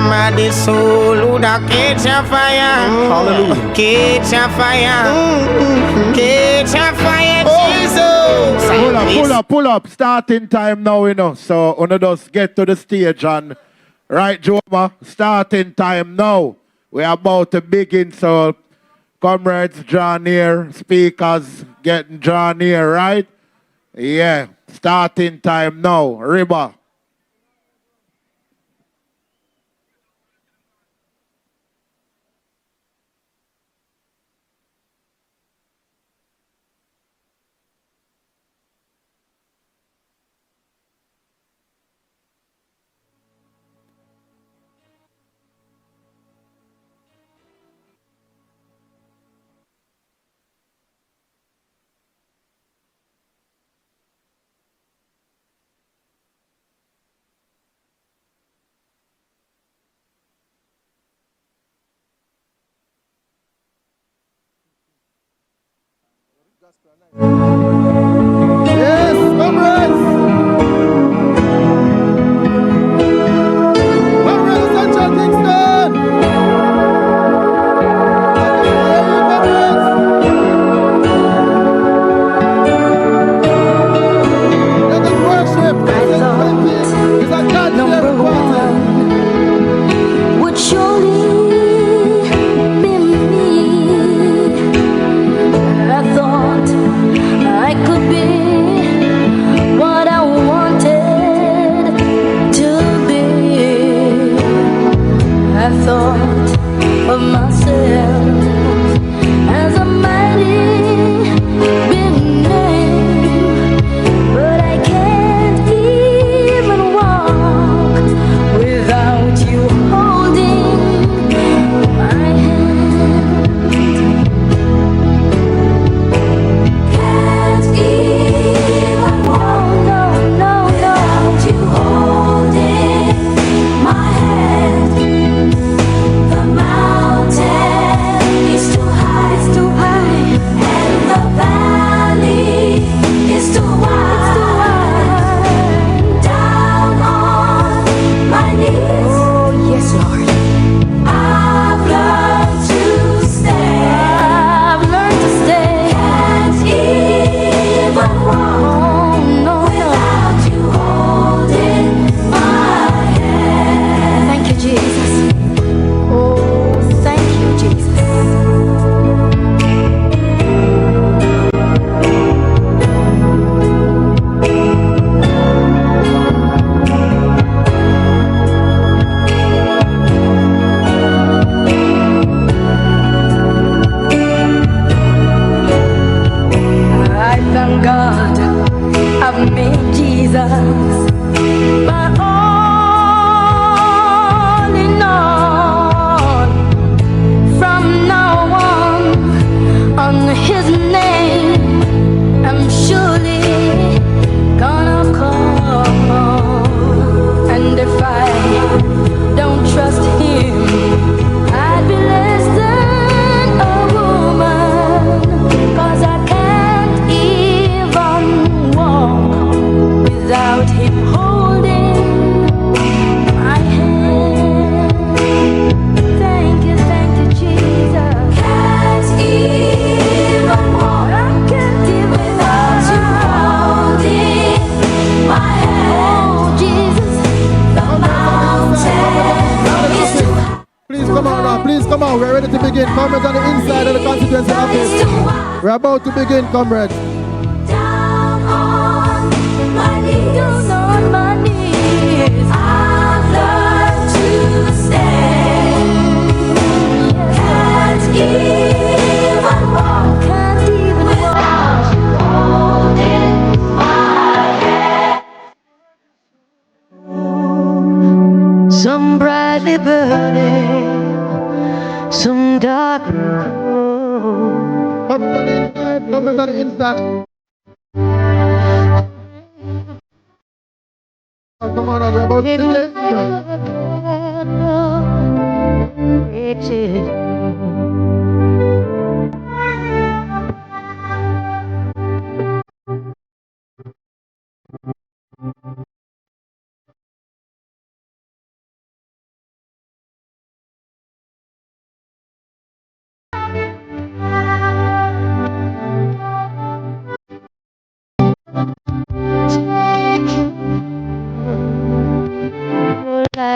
Somebody soul who da catch a fire. Hallelujah. Catch a fire. Catch a fire, Jesus. Pull up. Starting time now, you know. So, on just get to the stage and right, Joma, starting time now. We're about to begin, so comrades draw near, speakers getting drawn near, right? Yeah, starting time now. Riba. Yes, comrades! Comrades, Central Kingston! Let us worship! It's a God-given party. Would surely be me. I thought I could be what I wanted to be. I thought of myself as a mighty big name, but I can't even walk without you holding my hand. Can't even walk, no, without you holding my hand. The mountain is too high, and the valley is too wide. Down on my knees, oh yes, Lord, I've learned to stay. Can't even walk, no, without you holding my hand. Thank you, Jesus. Oh, thank you, Jesus. I thank God I've made Jesus my all in all. From now on His name, I'm surely gonna call. And if I don't trust Him, I'd be less than a woman, 'cause I can't even walk without Him holding my hand. Thank you, Jesus. Can't even walk, I can't even without you holding my hand. Oh, Jesus, the mountain is too high. Please come on now, please come on. We're ready to begin. Comrades on the inside of the constituency office. We're about to begin, comrades. Down on my knees, I've learned to stay. Can't even walk, without you holding my hand. Some brightly burning, some darkly cold. Comrades on the inside. Come on, we're about to begin.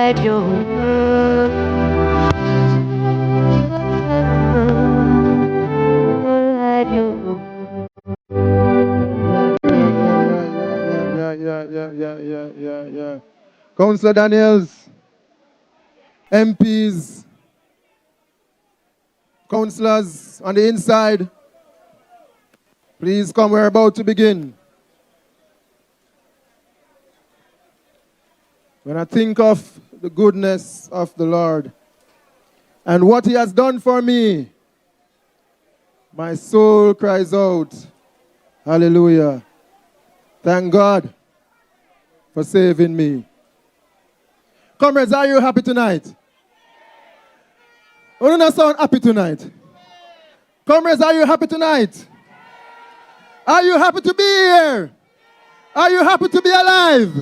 at your word. At your Yeah. Councillor Daniels, MPs, councillors on the inside, please come, we're about to begin. When I think of the goodness of the Lord and what He has done for me, my soul cries out, hallelujah. Thank God for saving me. Comrades, are you happy tonight? Oh, do not sound happy tonight. Comrades, are you happy tonight? Are you happy to be here? Are you happy to be alive?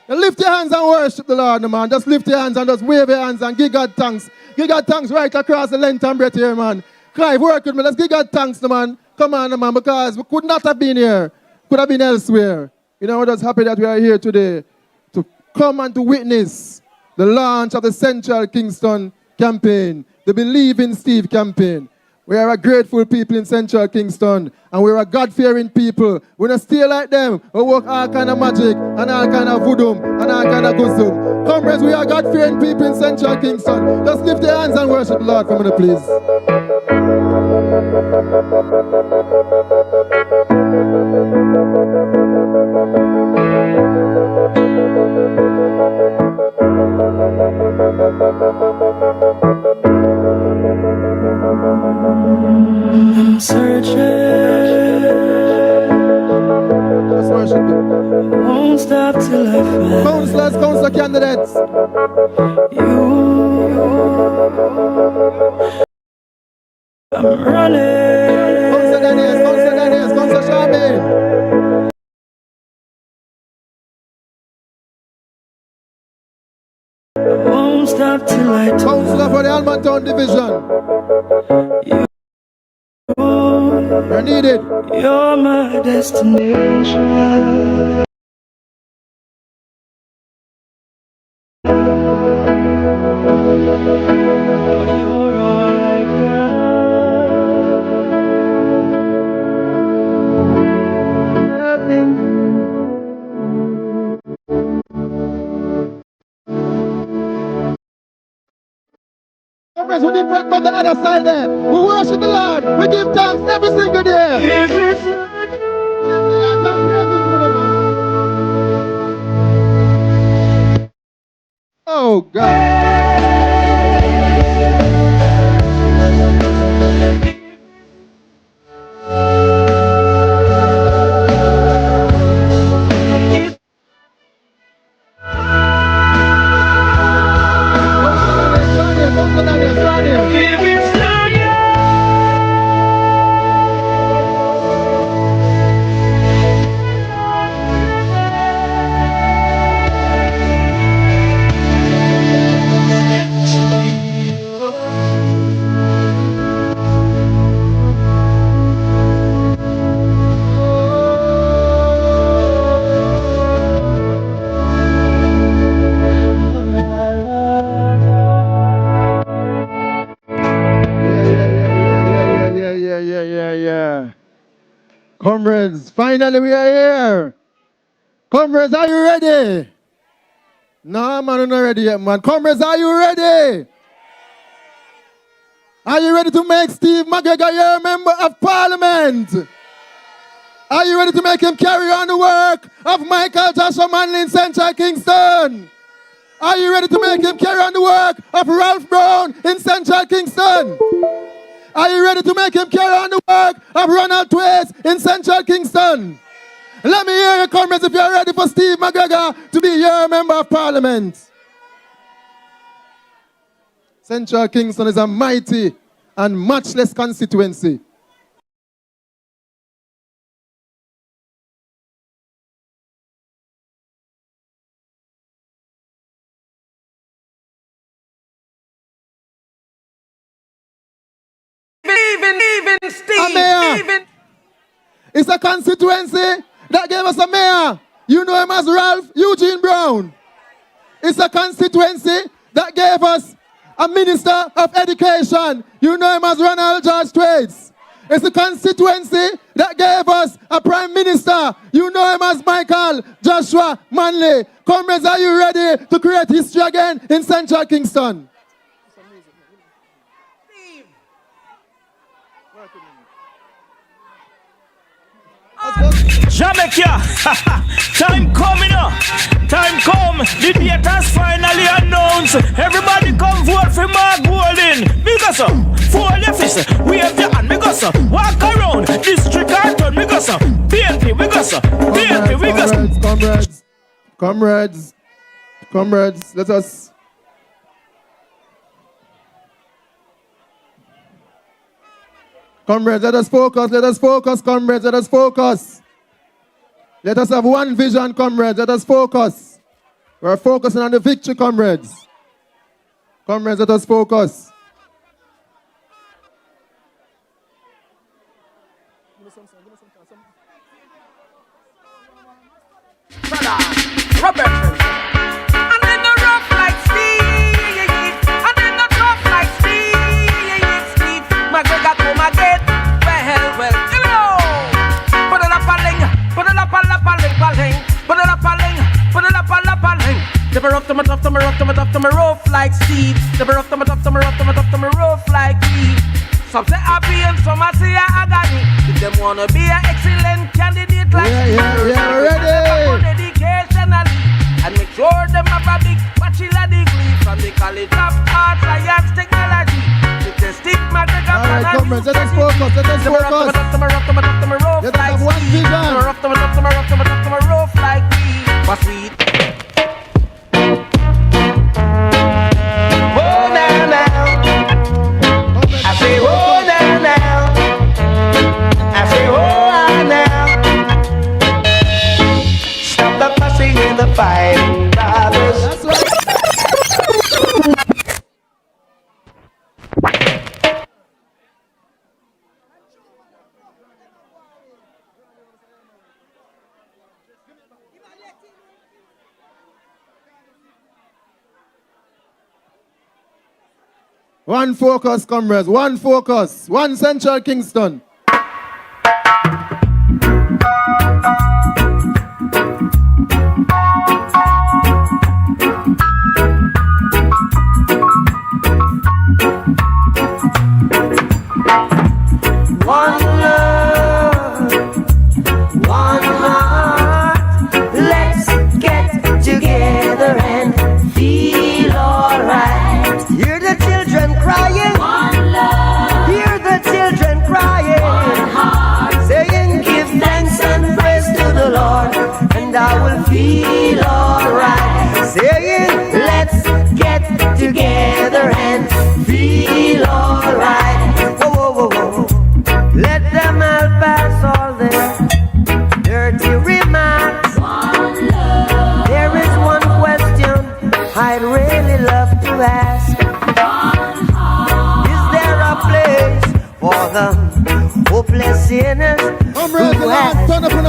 Now lift your hands and worship the Lord, man. Just lift your hands and just wave your hands and give God thanks. Give God thanks right across the length and breadth here, man. Clive, work with me. Let's give God thanks, man. Come on, man, because we could not have been here. Could have been elsewhere. You know, we're just happy that we are here today to come and to witness the launch of the Central Kingston campaign, the Believe in Steve campaign. We are a grateful people in Central Kingston, and we're a God-fearing people. We don't stay like them. We work all kind of magic, and all kind of voodoo, and all kind of guzum. Comrades, we are God-fearing people in Central Kingston. Just lift your hands and worship the Lord for me, please. I'm searching. Let's worship Him. Won't stop till I find Councillors, councillor candidates. you. I'm running. Councillor Daniels, councillor Sharmin. Won't stop till I Councillor for the Almontown Division. You're needed. You're my destination. You're all I got. Comrades, we need from the other side there. We worship the Lord. We give thanks every single day. Oh, God. Yeah. Comrades, finally we are here. Comrades, are you ready? No, man, I'm not ready yet, man. Comrades, are you ready? Are you ready to make Steve McGregor your member of parliament? Are you ready to make him carry on the work of Michael Joshua Manley in Central Kingston? Are you ready to make him carry on the work of Ralph Brown in Central Kingston? Are you ready to make him carry on the work of Ronald Twace in Central Kingston? Let me hear you, comrades, if you're ready for Steve McGregor to be your member of parliament. Central Kingston is a mighty and matchless constituency. Even Steve. A mayor. It's a constituency that gave us a mayor. You know him as Ralph Eugene Brown. It's a constituency that gave us a Minister of Education. You know him as Ronald George Trades. It's a constituency that gave us a Prime Minister. You know him as Michael Joshua Manley. Comrades, are you ready to create history again in Central Kingston? Jamaica, time coming up, time come, the date has finally announced. Everybody come vote for Mark Golden. Because fold your fist, wave your hand, because walk around, district carton, because BNP, because BNP, because Comrades, let us. Comrades, let us focus, comrades, let us focus. Let us have one vision, comrades, let us focus. We're focusing on the victory, comrades. Comrades, let us focus. Robert. And then the rough like Steve. And then the tough like Steve. McGregor come again. Well, you know. Put it up a ling. Put it up a ling. Put it up a ling. Put it up a ling. They were up to my rough like Steve. They were up to my rough like Steve. Some say happy and some say agony. If them wanna be an excellent candidate like we're ready. Educationally, and make sure them have a big bachelor degree from the College of Arts, Science, Technology. If they Steve McGregor, all right, comrades, let us focus. Let us have one vision. Rough like me, but sweet. Oh, now. I say, oh, now. I say, oh, now. Stop the fussing and the fighting, brothers. That's right. One focus, comrades. One focus. One Central Kingston. One love, one heart. Let's get together and feel alright. Hear the children crying. One love. Hear the children crying. One heart. Saying, give thanks and praise to the Lord, and I will feel alright. Saying, let's get together and feel alright. Whoa. Let them all pass all their dirty remarks. One love. There is one question I'd really love to ask. One heart. Is there a place for the hopeless sinners? Comrades, who has turn up on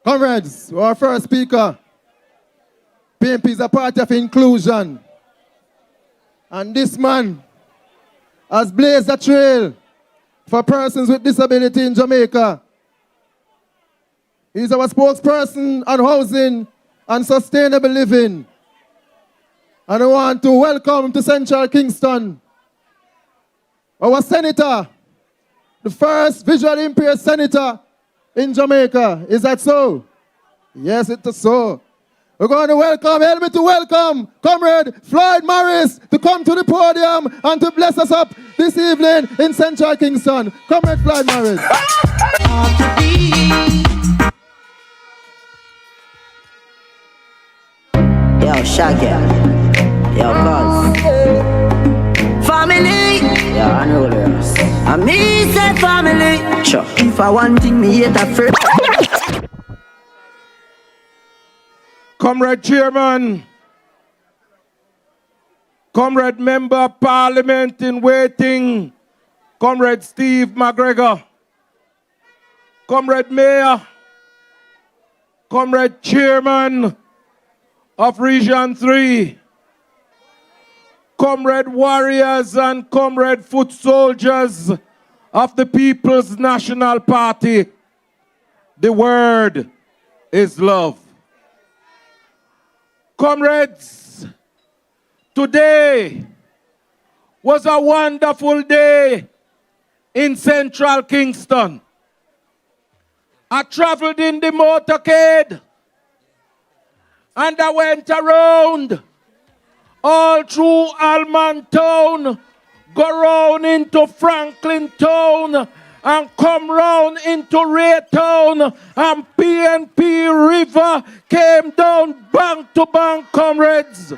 Comrades, our first speaker, PNP is a party of inclusion. And this man has blazed a trail for persons with disability in Jamaica. He's our spokesperson on housing and sustainable living. And I want to welcome to Central Kingston our senator, the first visually impaired senator in Jamaica. Is that so? Yes, it is so. We're going to welcome, help me to welcome Comrade Floyd Morris to come to the podium and to bless us up this evening in Central Kingston. Comrade Floyd Morris. Yo, Shaggy. Yo, Cuss. Family. Yo, I know this. I me say family. Sure. If I want thing, me hate a friend. Comrade Chairman, Comrade Member of Parliament in waiting, Comrade Steve McGregor, Comrade Mayor, Comrade Chairman of Region 3, Comrade Warriors and Comrade Foot Soldiers of the People's National Party. The word is love. Comrades, today was a wonderful day in Central Kingston. I traveled in the motorcade and I went around all through Alman Town, go round into Franklin Town, and come round into Raytown, and PNP River came down bank to bank, comrades.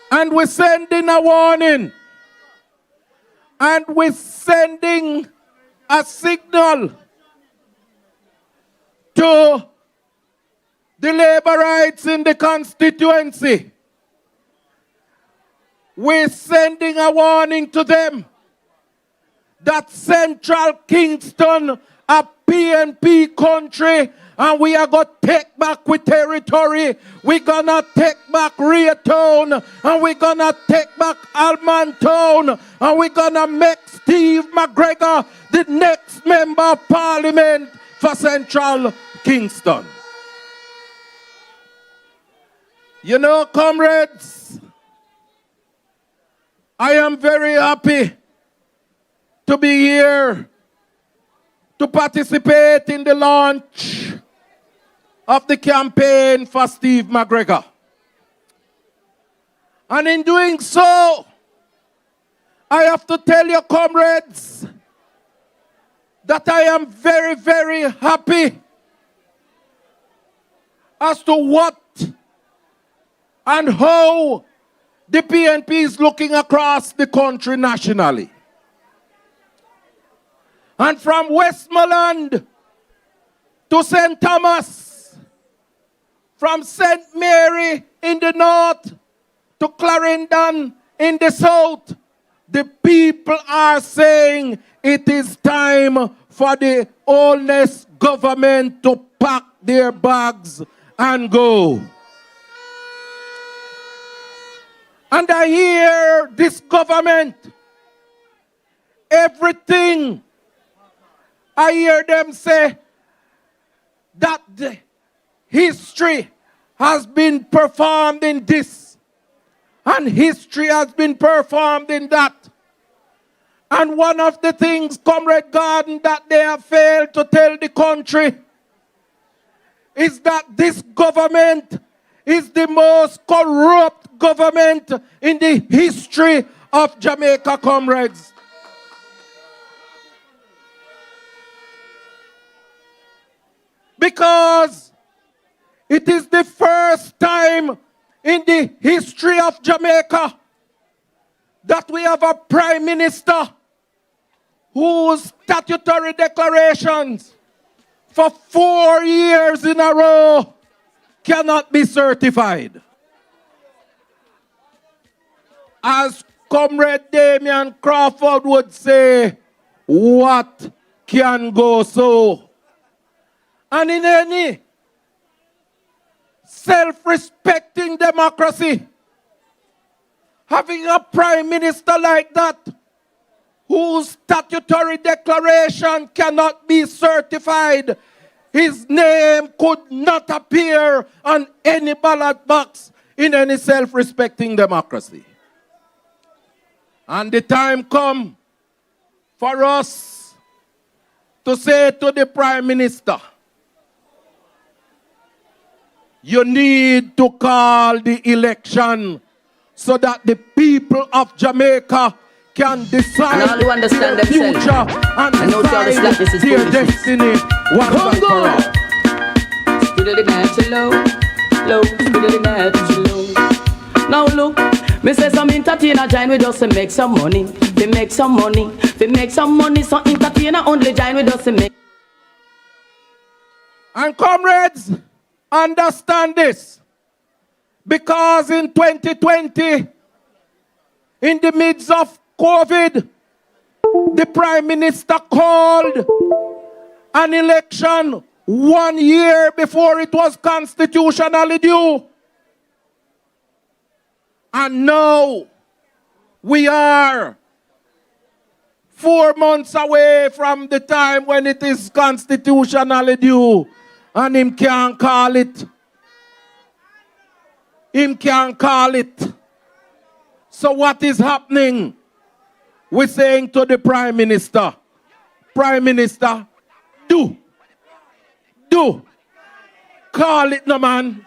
And we're sending a warning. And we're sending a signal to the Labourites in the constituency. We're sending a warning to them that Central Kingston a PNP country and we are going to take back with territory. We're going to take back Raytown and we're going to take back Alman Town and we're going to make Steve McGregor the next member of Parliament for Central Kingston. You know, comrades, I am very happy to be here to participate in the launch of the campaign for Steve McGregor. And in doing so, I have to tell you, comrades, that I am very, very happy as to what and how the PNP is looking across the country nationally. And from Westmoreland to St. Thomas, from St. Mary in the north to Clarendon in the south, the people are saying it is time for the oldest government to pack their bags and go. And I hear this government, everything, I hear them say that the history has been performed in this, and history has been performed in that. And one of the things, Comrade Garden, that they have failed to tell the country is that this government is the most corrupt government in the history of Jamaica, comrades. Because it is the first time in the history of Jamaica that we have a prime minister whose statutory declarations for 4 years in a row cannot be certified. As Comrade Damian Crawford would say, what can go so? And in any self-respecting democracy, having a prime minister like that, whose statutory declaration cannot be certified, his name could not appear on any ballot box in any self-respecting democracy. And the time come for us to say to the Prime Minister, you need to call the election so that the people of Jamaica can decide And all who understand their themselves. future and I know all the decide slackness is their foolishness. destiny once and for all. Speed of the night, low, low, speed of the night, low. Now look, me say some entertainer join with us to make some money. They make some money, they make some money. So entertainer only join with us to make. And comrades, understand this. Because in 2020, in the midst of COVID, the Prime Minister called an election 1 year before it was constitutionally due. And now we are 4 months away from the time when it is constitutionally due. And him can't call it. Him can't call it. So what is happening? We're saying to the Prime Minister, Prime Minister, do. Call it no man.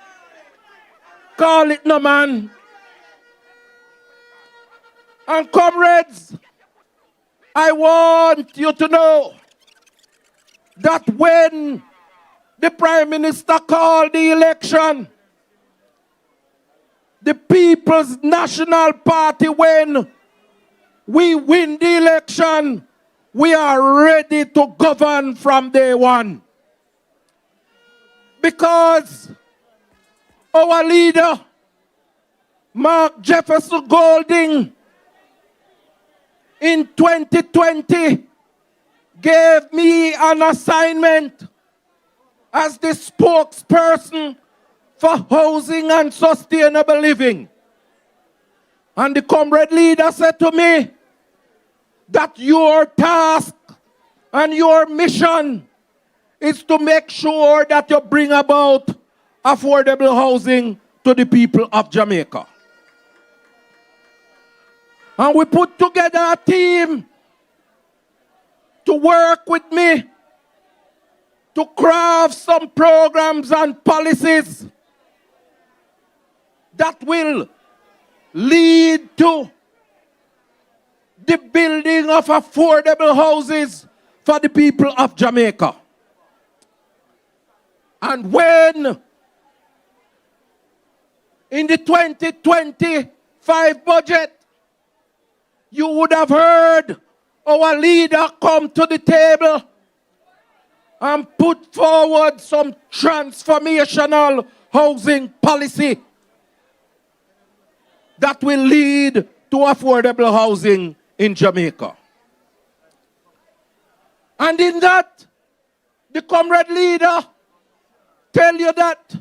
Call it no man. And comrades, I want you to know that when the Prime Minister called the election, the People's National Party, when we win the election, we are ready to govern from day one. Because our leader, Mark Jefferson Golding, in 2020, gave me an assignment as the spokesperson for housing and sustainable living. And the comrade leader said to me that your task and your mission is to make sure that you bring about affordable housing to the people of Jamaica. And we put together a team to work with me to craft some programs and policies that will lead to the building of affordable houses for the people of Jamaica. And when in the 2025 budget, you would have heard our leader come to the table and put forward some transformational housing policy that will lead to affordable housing in Jamaica. And in that, the comrade leader tell you that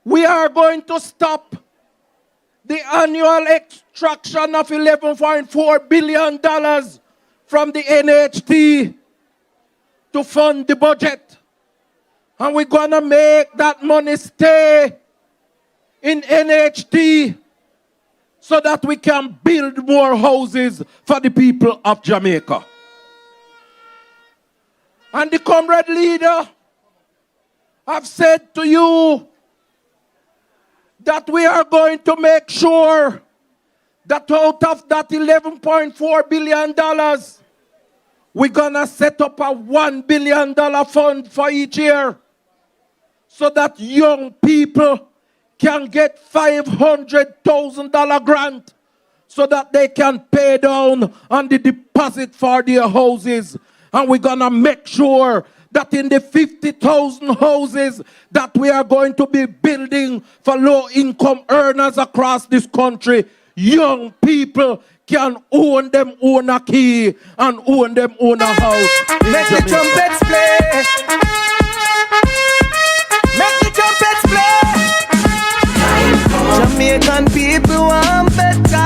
we are going to stop the annual extraction of $11.4 billion from the NHT to fund the budget. And we're going to make that money stay in NHT so that we can build more houses for the people of Jamaica. And the comrade leader have said to you that we are going to make sure that out of that $11.4 billion, we're going to set up a $1 billion fund for each year so that young people can get $500,000 grant so that they can pay down on the deposit for their houses. And we're going to make sure that in the 50,000 houses that we are going to be building for low-income earners across this country, young people can own them own a key and own them own a house. Make the trumpets play. Make the trumpets play. Jamaican people want better.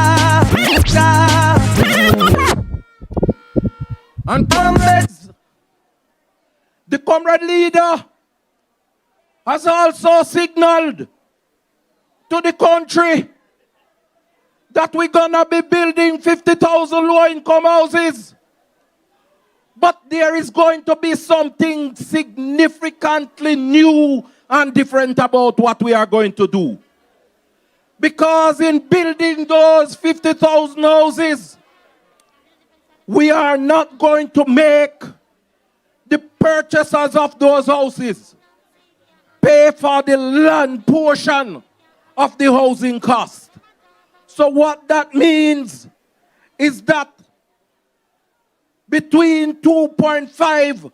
And comrades, the comrade leader has also signaled to the country that we're gonna be building 50,000 low-income houses. But there is going to be something significantly new and different about what we are going to do. Because in building those 50,000 houses, we are not going to make the purchasers of those houses pay for the land portion of the housing cost. So what that means is that between $2.5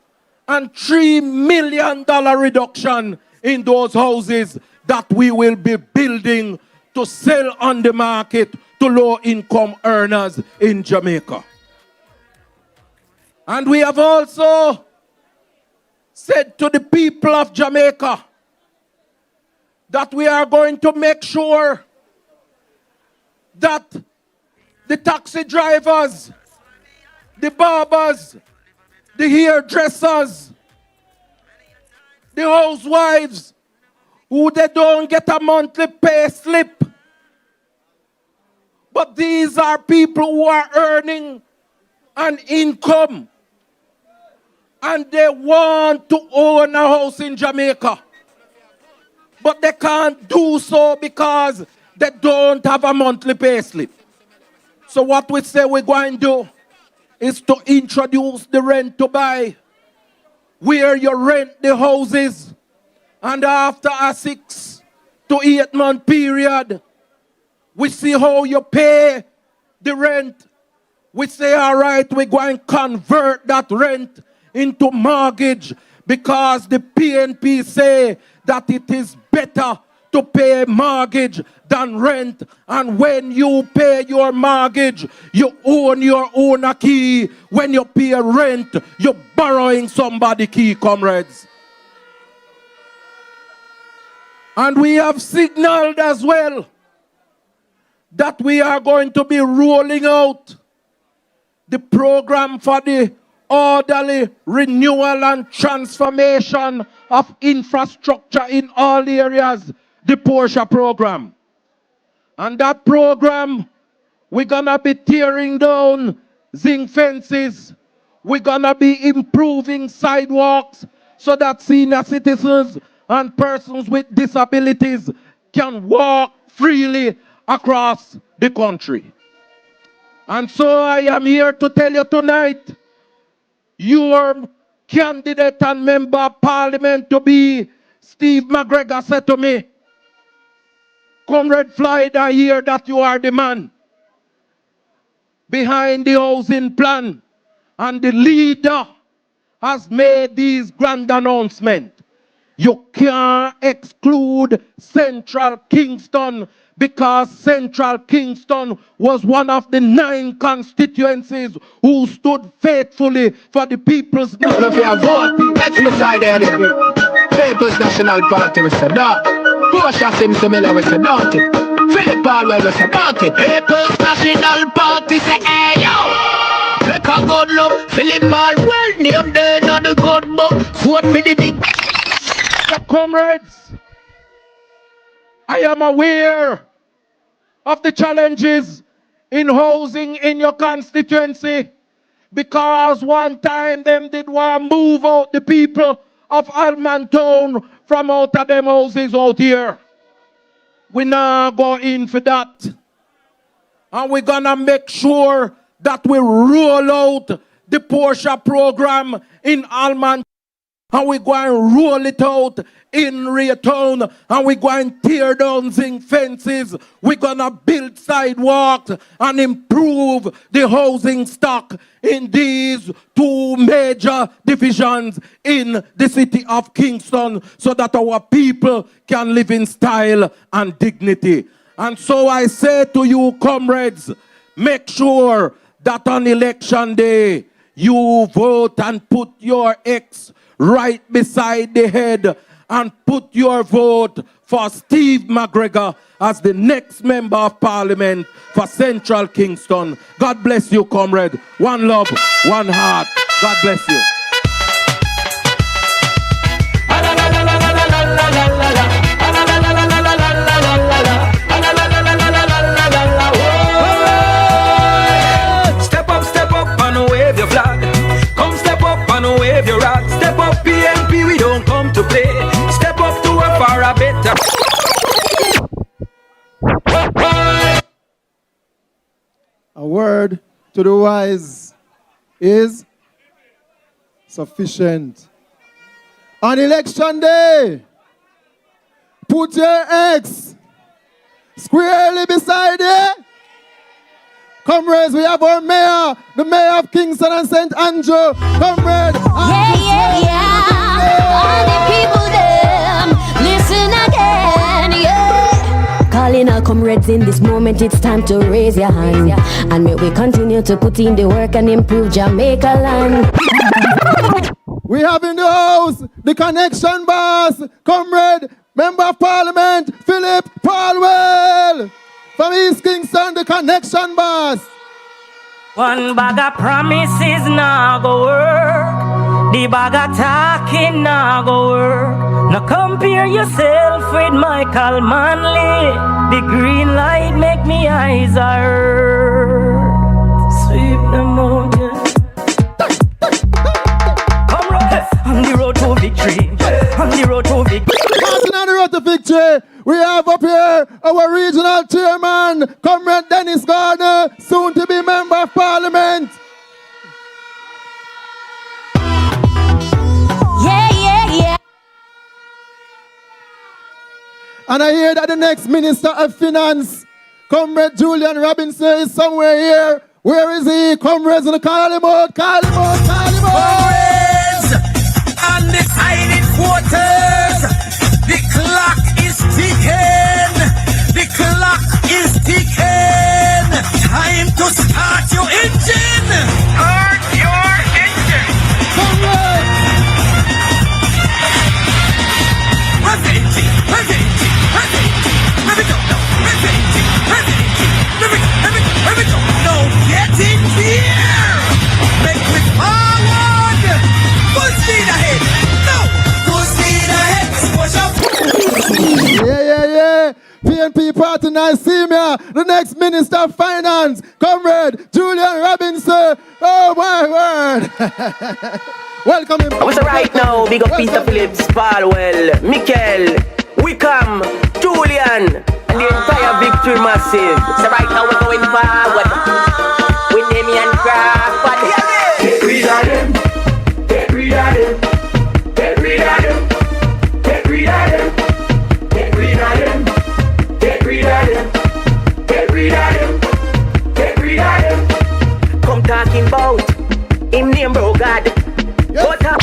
and $3 million reduction in those houses that we will be building to sell on the market to low-income earners in Jamaica. And we have also said to the people of Jamaica that we are going to make sure that the taxi drivers, the barbers, the hairdressers, the housewives, who they don't get a monthly pay slip, but these are people who are earning an income and they want to own a house in Jamaica, but they can't do so because they don't have a monthly pay slip. So what we say we're going to do is to introduce the rent to buy, where you rent the houses, and after a 6 to 8 month period, we see how you pay the rent. We say, all right, we're going to convert that rent into mortgage, because the PNP say that it is better to pay mortgage than rent. And when you pay your mortgage, you own your own key. When you pay rent, you're borrowing somebody's key, comrades. And we have signaled as well that we are going to be rolling out the program for the orderly renewal and transformation of infrastructure in all areas, the Porsche program. And that program, we're gonna be tearing down zinc fences. We're gonna be improving sidewalks so that senior citizens and persons with disabilities can walk freely across the country. And so I am here to tell you tonight, your candidate and member of parliament to be Steve McGregor said to me, Comrade Floyd, I hear that you are the man behind the housing plan, and the leader has made these grand announcements. You can't exclude Central Kingston, because Central Kingston was one of the 9 constituencies who stood faithfully for the people's... If you have vote, let's decide the People's National Party, we said no. Porsche seems similar, we said no. Philip Palwell, we said no. People's National Party, say hey yo. Make a good look, Philip Palwell, name there on the good book. Vote for the big... Comrades, I am aware of the challenges in housing in your constituency, because one time them did want to move out the people of Almantown from out of them houses out here. We now go in for that. And we're gonna make sure that we roll out the Porsche program in Almantown. And we're going to roll it out in Raytown, and we're going to tear down zinc fences. We're going to build sidewalks and improve the housing stock in these 2 major divisions in the city of Kingston, so that our people can live in style and dignity. And so I say to you, comrades, make sure that on election day you vote and put your X right beside the head and put your vote for Steve McGregor as the next member of parliament for Central Kingston. God bless you, comrade. One love, one heart. God bless you. Step up and wave your flag. Come step up and wave your rag. Step up PNP, we don't come to play. Step up to a word to the wise is sufficient. On election day, put your X squarely beside it. Comrades, we have our mayor, the mayor of Kingston and St. Andrew. Comrade. All the people them, listen again, yeah. Calling our comrades in this moment, it's time to raise your hand. And may we continue to put in the work and improve Jamaica land. We have in the house the connection boss, comrade, member of parliament, Philip Palwell. From East Kingston, the connection boss. One bag of promises now go work. The bag of talking now go work. Now compare yourself with Michael Manley. The green light make me eyes hurt. Sweep the mountain. Come on the road to victory. On the road to victory. Passing on the road to victory. We have up here our regional chairman, Comrade Dennis Gardner, soon to be member of parliament. Yeah. And I hear that the next Minister of Finance, Comrade Julian Robinson, is somewhere here. Where is he? Comrades, call him out. Comrades, undecided quarters. The clock is ticking. The clock is ticking. Time to start your engine. Start your engine. Comrades. Presenting. Let me go. Let me go. No, get in here. Make me forward. Full speed ahead. No. Full speed ahead. Push up. Yeah. PNP party nice see me. The next Minister of Finance, Comrade Julian Robinson. Oh my word. Welcome him. What's right now? Big up Peter Phillips, Palwell, Mikel, Wickham, Julian, and the entire Victory Massive. So right now we're going forward with Damian Crawford. Get rid of them. Get rid of them. Get rid of them. Get rid of them. Get rid of them. Get rid of them. Get rid of them. Get rid of them. Come talking about him name, bro, God. What up?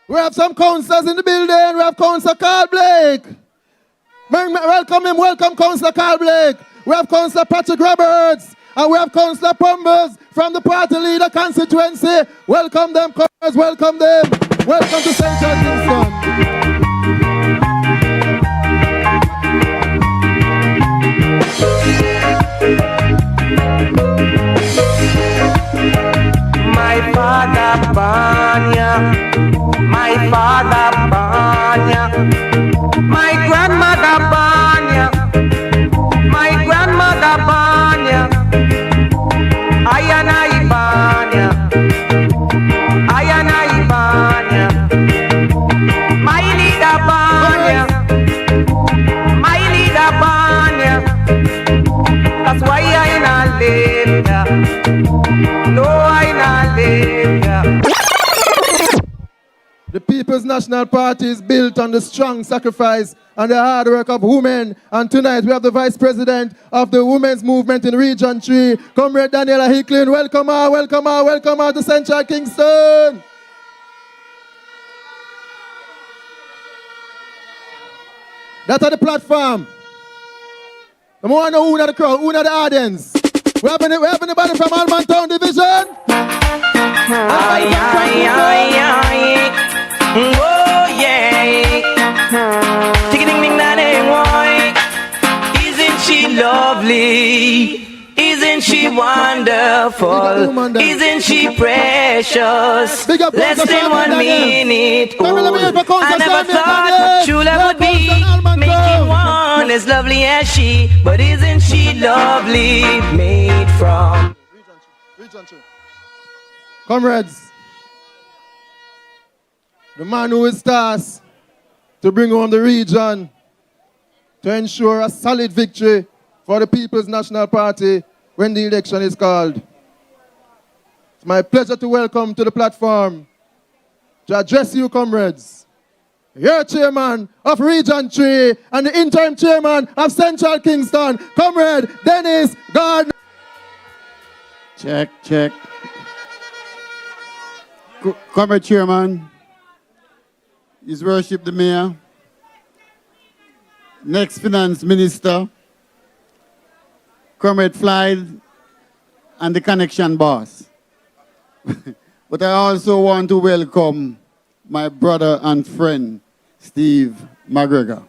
We have some councillors in the building. We have Councillor Carl Blake. Welcome Councillor Carl Blake. We have Councillor Patrick Roberts. And we have Councillor Pumbers from the party leader constituency. Welcome them, comrades. Welcome them. Welcome to Central Kingston. My father Banya, my father Banya, my grandmother Banya, my grandmother Banya, Ayana Ibanya, Ayana Ibanya, my leader Banya, my leader Banya. That's why I not live ya. No, I not live ya. The People's National Party is built on the strong sacrifice and the hard work of women. And tonight we have the Vice President of the Women's Movement in Region 3, Comrade Daniela Hicklin. Welcome her to Central Kingston. That's the platform. I want to know who are the crowd, who are the audience. We have anybody from Alman Town Division? Oh yeah. Isn't she lovely? Isn't she wonderful? Isn't she precious? Less than 1 minute old. I never thought true love would be making one as lovely as she. But isn't she lovely? Made from Comrades, the man who is tasked to bring home the region to ensure a solid victory for the People's National Party when the election is called. It's my pleasure to welcome to the platform, to address you, comrades, your chairman of Region 3 and the interim chairman of Central Kingston, Comrade Dennis Gardner. Check, check. Comrade Chairman, His Worship the Mayor, next Finance Minister, Comrade Floyd, and the Connection Boss. But I also want to welcome my brother and friend, Steve McGregor.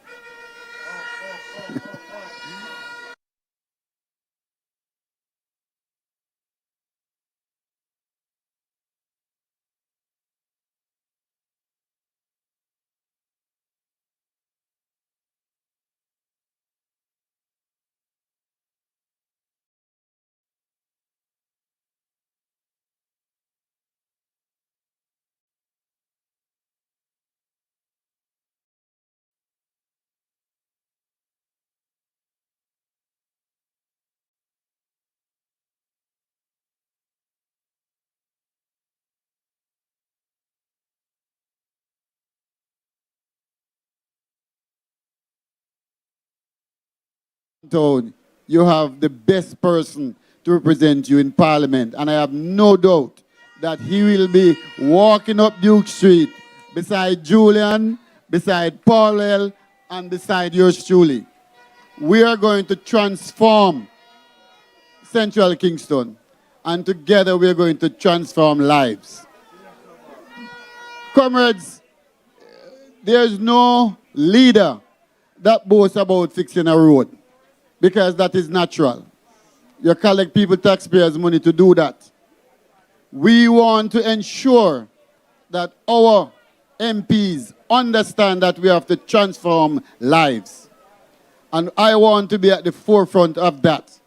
Told you have the best person to represent you in Parliament, and I have no doubt that he will be walking up Duke Street beside Julian, beside Paul, and beside yours truly. We are going to transform Central Kingston, and together we are going to transform lives. Comrades, there's no leader that boasts about fixing a road, because that is natural. You collect people, taxpayers' money to do that. We want to ensure that our MPs understand that we have to transform lives. And I want to be at the forefront of that.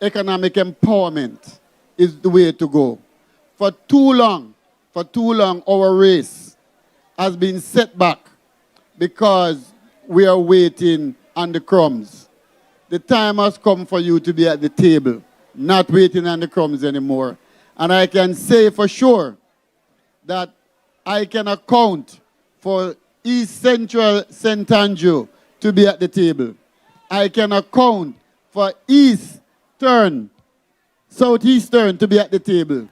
Economic empowerment is the way to go. For too long, our race has been set back because we are waiting on the crumbs. The time has come for you to be at the table, not waiting on the crumbs anymore. And I can say for sure that I can account for East Central St. Andrew to be at the table. I can account for Eastern, Southeastern to be at the table.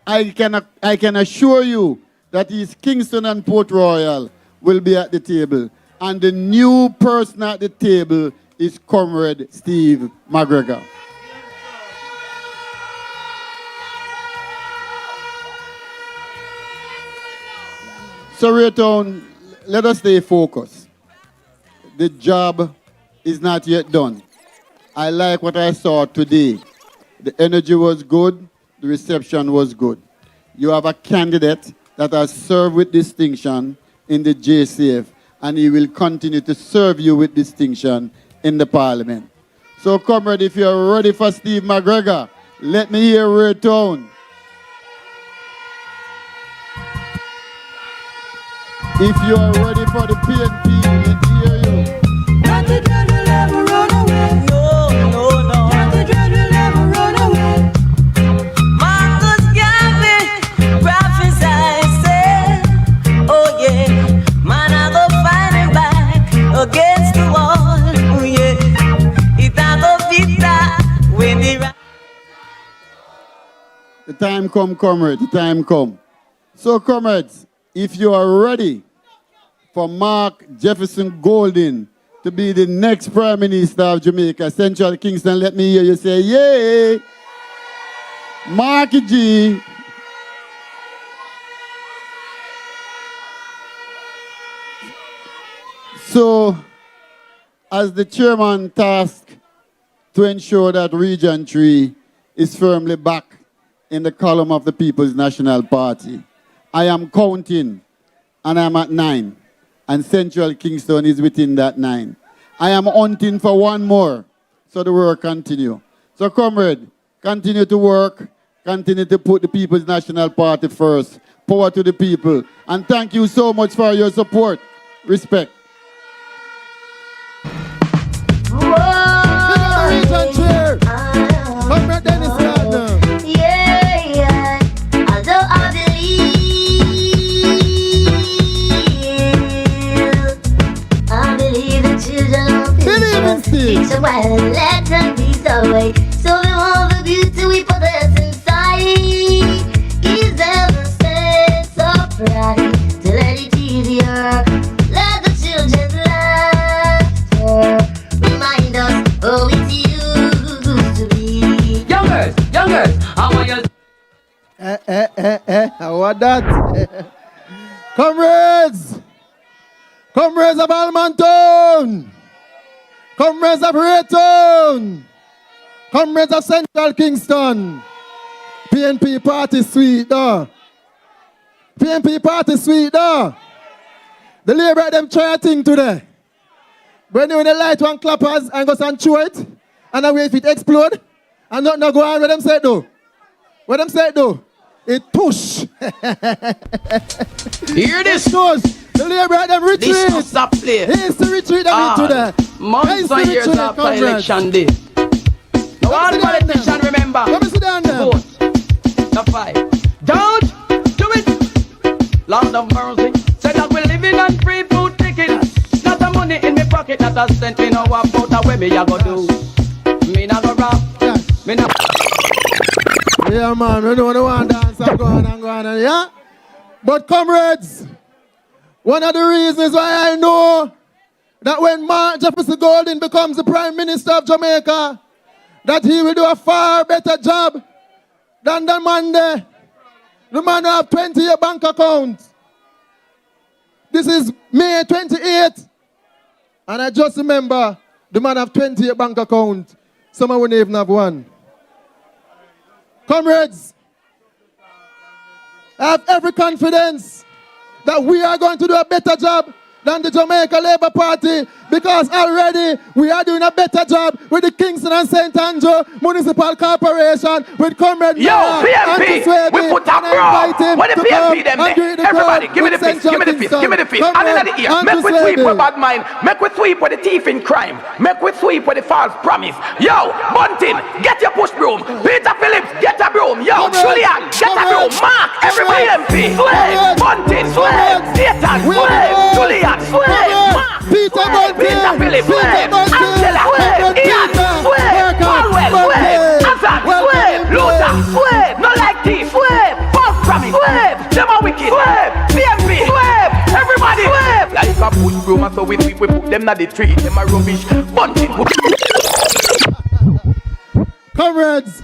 I can assure you that East Kingston and Port Royal will be at the table. And the new person at the table is Comrade Steve McGregor. So, Raytown, let us stay focused. The job is not yet done. I like what I saw today. The energy was good, the reception was good. You have a candidate that has served with distinction in the JCF, and he will continue to serve you with distinction in the Parliament. So, comrade, if you're ready for Steve McGregor, let me hear Raytown. If you are ready for the PNP, let me hear you. Not the dread will ever run away. No, no, no. Not the dread will ever run away. Marcus Garvey prophesied, said, oh yeah, man I go fight him back against the wall. Oh yeah, it a go victor when the time come, comrade, the time come. So, comrades, if you are ready for Mark Jefferson Golden to be the next Prime Minister of Jamaica, Central Kingston, let me hear you say, yay! Marky G. So, as the chairman tasked to ensure that Region 3 is firmly back in the column of the People's National Party, I am counting, and I'm at 9, and Central Kingston is within that 9. I am hunting for one more, so the work continue. So, comrade, continue to work, continue to put the People's National Party first. Power to the people. And thank you so much for your support. Respect. Region Chair, Comrade Dennis let them be the way. So we want the beauty we possess inside. Is ever sense of pride to let it easier. Let the children's laughter remind us oh it's used to be. Youngers, I want you. What that? Comrades of Almontown, comrades of Raytown, comrades of Central Kingston. PNP party sweet, though. PNP party sweet, though. The Labourite them try a thing today. When you light one clappers and go and chew it, and then wait if it explode, and not go on what them say though. What them say though? It push. Hear this? The Labourite them retreat. This must stop play. Here's the retreat them into there. Months and years after election day. Now all politicians remember. Let me sit down there. Vote. The fight. Don't do it. Lord of mercy. Said that we're living on free food tickets. Not the money in my pocket, not a cent. Me know what about the way me a go do. Me not go rap. Me not. Yeah, man, we know the one dance and go on, yeah? But comrades, one of the reasons why I know that when Mark Jefferson Golding becomes the Prime Minister of Jamaica, that he will do a far better job than the man there. The man who have 20-year bank account. This is May 28th. And I just remember the man have 20-year bank account. Someone wouldn't even have one. Comrades, I have every confidence that we are going to do a better job than the Jamaica Labour Party because already we are doing a better job with the Kingston and St. Andrew Municipal Corporation with Comrade PMP, we put up bro. What the PMP them there? Everybody, give me the fist, give me the fist, give me the fist. And in the ear, make we sweep with bad mind, make we sweep with the thief in crime, make we sweep with the false promise. Yo, Bunting, get your push broom. Peter Phillips, get a broom. Yo, Julian, get a broom. Mark, every PMP, slave, Bunting, slave, Satan, slave, Julian, slave, Mark, Peter Peter Phillips, slave, Angela, slave, Ian, slave, Falwell, slave, Azad, slave, Luther, slave, no like thief, slave, false promise, slave, them are wicked, slave, PMP, slave, everybody, slave. Like a push broom, so we put them in the tree, them are rubbish, Bunting. Comrades,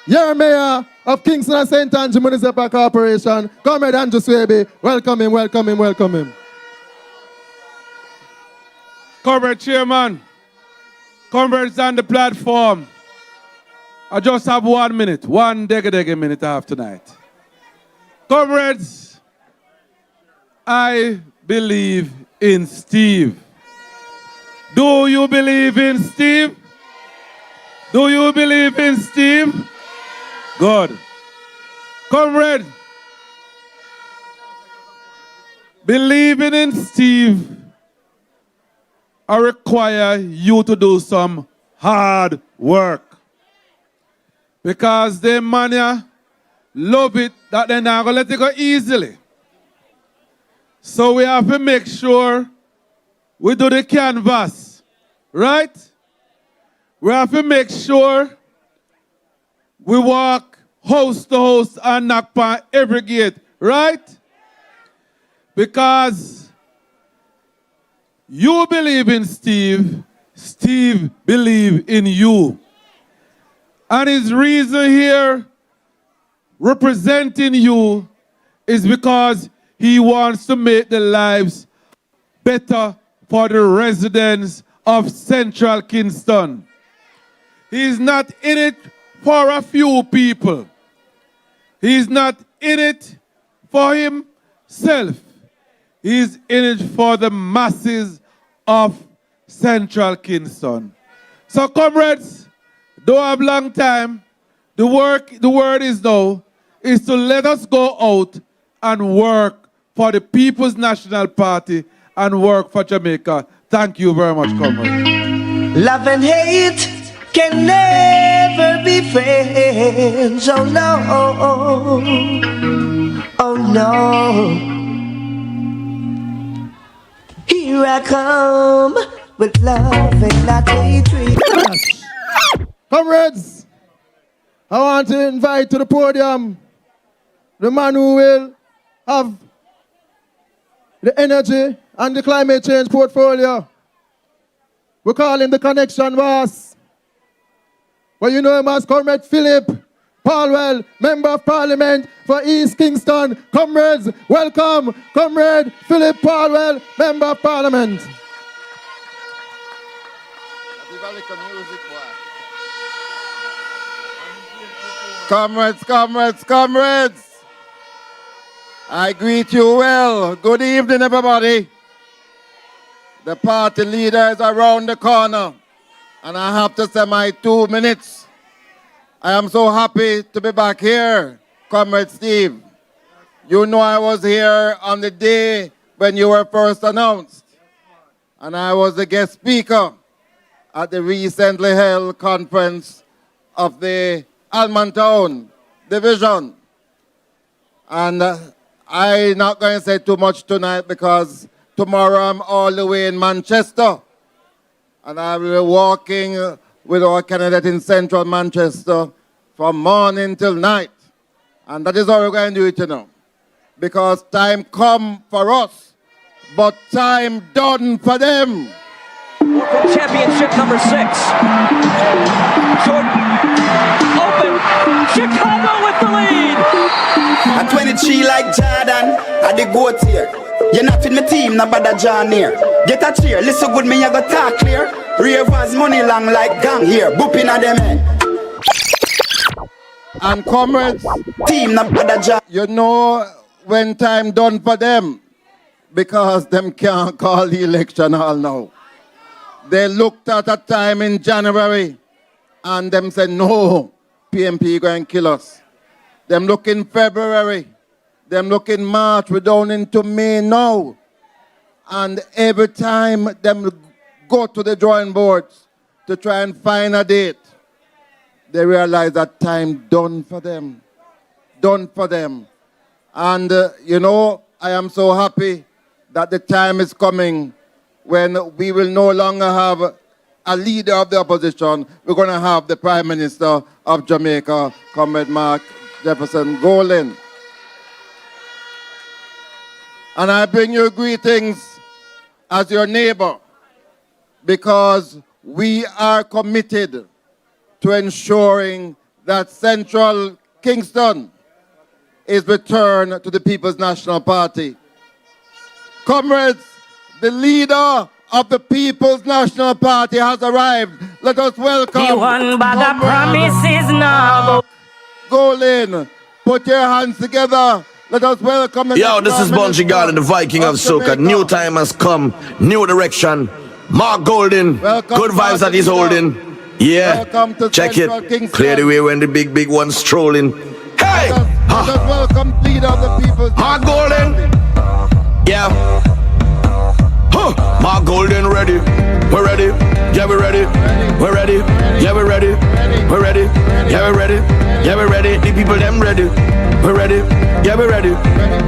you're Mayor of Kingston and St. Andrew Municipal Corporation, Comrade Andrew Swaby. Welcome him, welcome him, welcome him. Comrade Chairman, comrades on the platform, I just have 1 minute, one deggy minute I have tonight. Comrades, I believe in Steve. Do you believe in Steve? Do you believe in Steve? Good. Comrade, believing in Steve, I require you to do some hard work. Because the mania love it that they're not going to let it go easily. So we have to make sure we do the canvas, right? We have to make sure we walk house to house and knock on every gate, right? Because you believe in Steve, Steve believes in you. And his reason here representing you is because he wants to make the lives better for the residents of Central Kingston. He's not in it for a few people. He's not in it for himself. He's in it for the masses of Central Kingston. So comrades, don't have long time. The word is now, is to let us go out and work for the People's National Party and work for Jamaica. Thank you very much, comrades. Love and hate can never be friends. Oh no, oh no. Here I come with love and not hatred. Comrades, I want to invite to the podium the man who will have the energy and the climate change portfolio. We call him the connection boss. But you know him as Comrade Philip Palwell, Member of Parliament for East Kingston. Comrades, welcome, Comrade Philip Palwell, Member of Parliament. Comrades, comrades, comrades. I greet you well. Good evening, everybody. The party leader is around the corner, and I have to say my 2 minutes. I am so happy to be back here, Comrade Steve. You know I was here on the day when you were first announced, and I was the guest speaker at the recently held conference of the Almontown Division. And I'm not going to say too much tonight because tomorrow I'm all the way in Manchester. And I will be walking with our candidate in central Manchester from morning till night. And that is how we're going to do it, you know. Because time come for us, but time done for them. Championship number 6. Jordan, open, Chicago with the lead. At 23 like Jordan, I the goat here. You're not in my team, no bother John here. Get a cheer, listen good, me I go talk clear. Ravers money long like gang here, booping at them head. And comrades, team no bother John. You know when time done for them, because them can't call the election all now. They looked at a time in January and them said, no, PMP going to kill us. Them look in February, them look in March, we're down into May now. And every time them go to the drawing boards to try and find a date, they realize that time done for them. Done for them. And you know, I am so happy that the time is coming when we will no longer have a leader of the opposition. We're going to have the Prime Minister of Jamaica, Comrade Mark Jefferson Golden. And I bring you greetings as your neighbor because we are committed to ensuring that Central Kingston is returned to the People's National Party. Comrades, the leader of the People's National Party has arrived. Let us welcome The one bag of promises now. Golden, put your hands together. Let us welcome the Yo, this is Bungie Garden, the Viking of Soca. New time has come, new direction. Mark Golden, good vibes that he's holding. Yeah, check it. Clear the way when the big one's strolling. Hey! Let us welcome leader of the People's Mark Golden. Yeah. Huh. Mark Golden ready. We're ready. Yeah, we're ready. We're ready. Yeah, we're ready. We're ready. Yeah, we're ready. Yeah, we're ready. The people them ready. We're ready. Yeah, we're ready.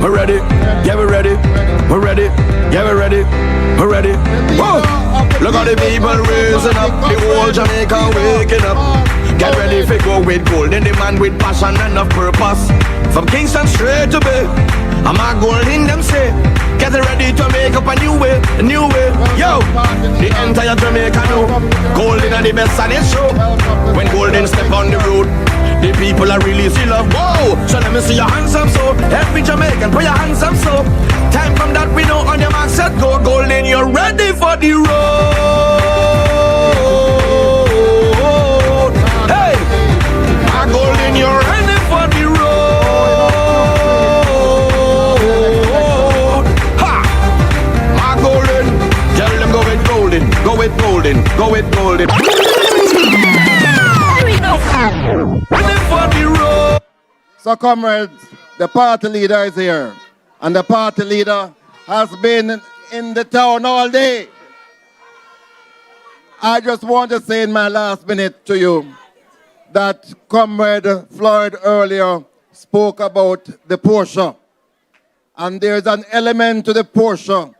We're ready. Yeah, we're ready. We're ready. Yeah, we're ready. We're ready. Whoa! Look at the people raising up. The whole Jamaica waking up. Get ready for go with Golden, the man with passion and of purpose. From Kingston straight to Bay, I'm a Golden them say. Get ready to make up a new way, a new way. Yo, the entire Jamaica know Golden are the best and it's true. When Golden step on the road, the people are really feel love. Whoa, so let me see your hands up so. Every Jamaican put your hands up so. Time from that we know on your mark set go. Golden, you're ready for the road. Hey, my Golden, you're ready for the road. Ha, my Golden, tell them go with Golden, go with Golden, go with Golden. So comrades, the party leader is here. And the party leader has been in the town all day. I just want to say in my last minute to you that Comrade Floyd earlier spoke about the Porsche. And there's an element to the Porsche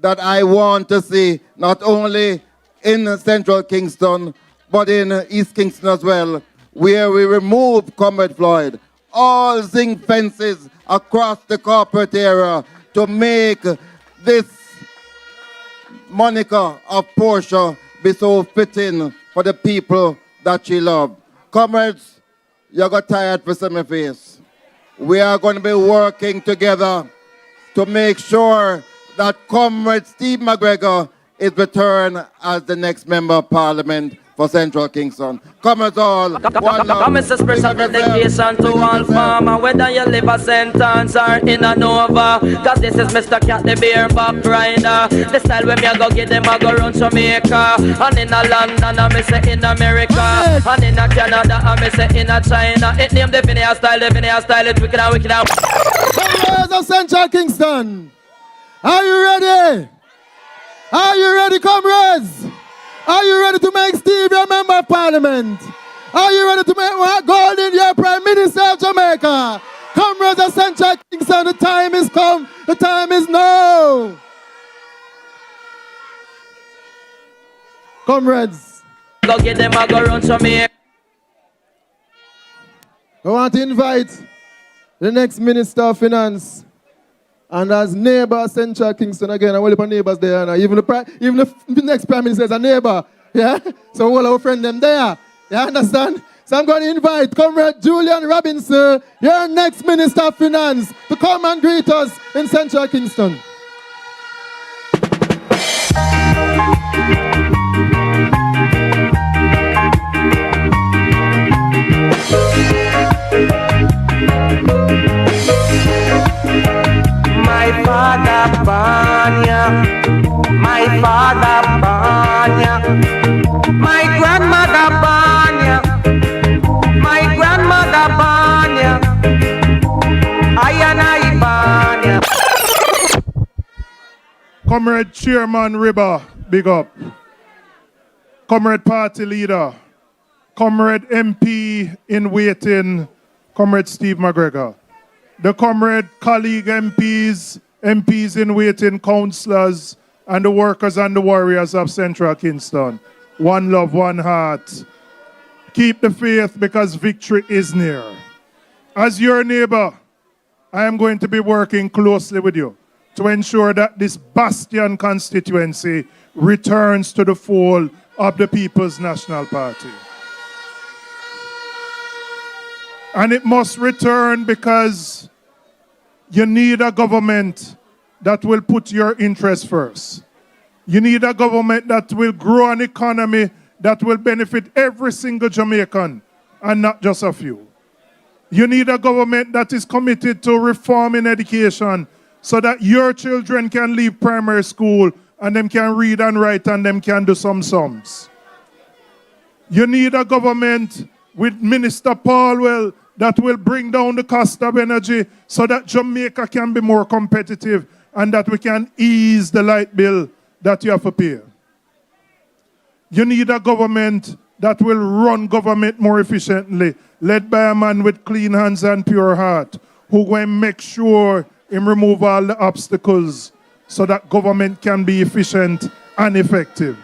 that I want to see not only in Central Kingston, but in East Kingston as well, where we remove, Comrade Floyd, all zinc fences across the corporate area to make this moniker of Portia be so fitting for the people that she loved. Comrades, you got tired for some face. We are going to be working together to make sure that Comrade Steve McGregor is returned as the next Member of Parliament for Central Kingston. Comrades all, one love. Come is a special dedication to all farmer, whether you live a sentence or in a Nova. Cause this is Mr. Cat the Bear Back Rider. The style when me a go get them a go run Jamaica. And in a London I me say in America. And in a Canada I me say in a China. It name the Vinaya style, it's wicked and wicked and Comrades of Central Kingston, are you ready? Are you ready, comrades? Are you ready to make Steve your Member of Parliament? Are you ready to make Golden your Prime Minister of Jamaica? Comrades of Central Kingston, the time is come, the time is now. Comrades, go get them a go run Jamaica. I want to invite the next Minister of Finance. And as neighbor of Central Kingston again, I will put neighbors there. And even the next Prime Minister is a neighbor. Yeah? So all our friends them there. You understand? So I'm going to invite Comrade Julian Robinson, your next Minister of Finance, to come and greet us in Central Kingston. My father Banya, my father Banya, my grandmother Banya, my grandmother Banya, I and I Banya. Comrade Chairman Ribber, big up. Comrade Party Leader, Comrade MP in waiting, Comrade Steve McGregor. The comrade colleague MPs, MPs in waiting, councillors, and the workers and the warriors of Central Kingston. One love, one heart. Keep the faith because victory is near. As your neighbor, I am going to be working closely with you to ensure that this bastion constituency returns to the fold of the People's National Party. And it must return because you need a government that will put your interests first. You need a government that will grow an economy that will benefit every single Jamaican and not just a few. You need a government that is committed to reform in education so that your children can leave primary school and them can read and write and them can do some sums. You need a government with Minister Paulwell that will bring down the cost of energy so that Jamaica can be more competitive and that we can ease the light bill that you have to pay. You need a government that will run government more efficiently, led by a man with clean hands and pure heart, who will make sure him remove all the obstacles so that government can be efficient and effective.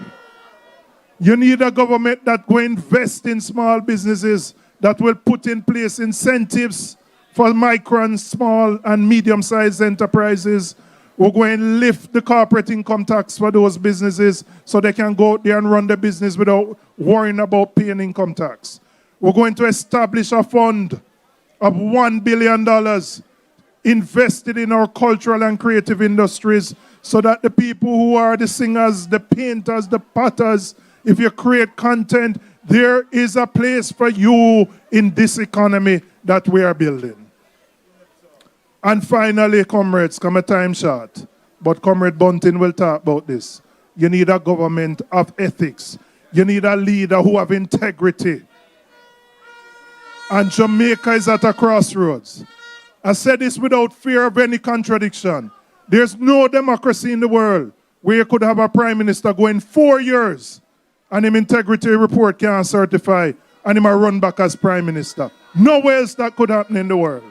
You need a government that will invest in small businesses, that will put in place incentives for micro and small and medium-sized enterprises. We're going to lift the corporate income tax for those businesses so they can go out there and run the business without worrying about paying income tax. We're going to establish a fund of $1 billion invested in our cultural and creative industries so that the people who are the singers, the painters, the potters, if you create content, there is a place for you in this economy that we are building. And finally, comrades, come a time short, but Comrade Bunting will talk about this. You need a government of ethics. You need a leader who have integrity. And Jamaica is at a crossroads. I said this without fear of any contradiction. There's no democracy in the world where you could have a prime minister going 4 years and him integrity report can't certify and him a run back as prime minister. Nowhere else that could happen in the world.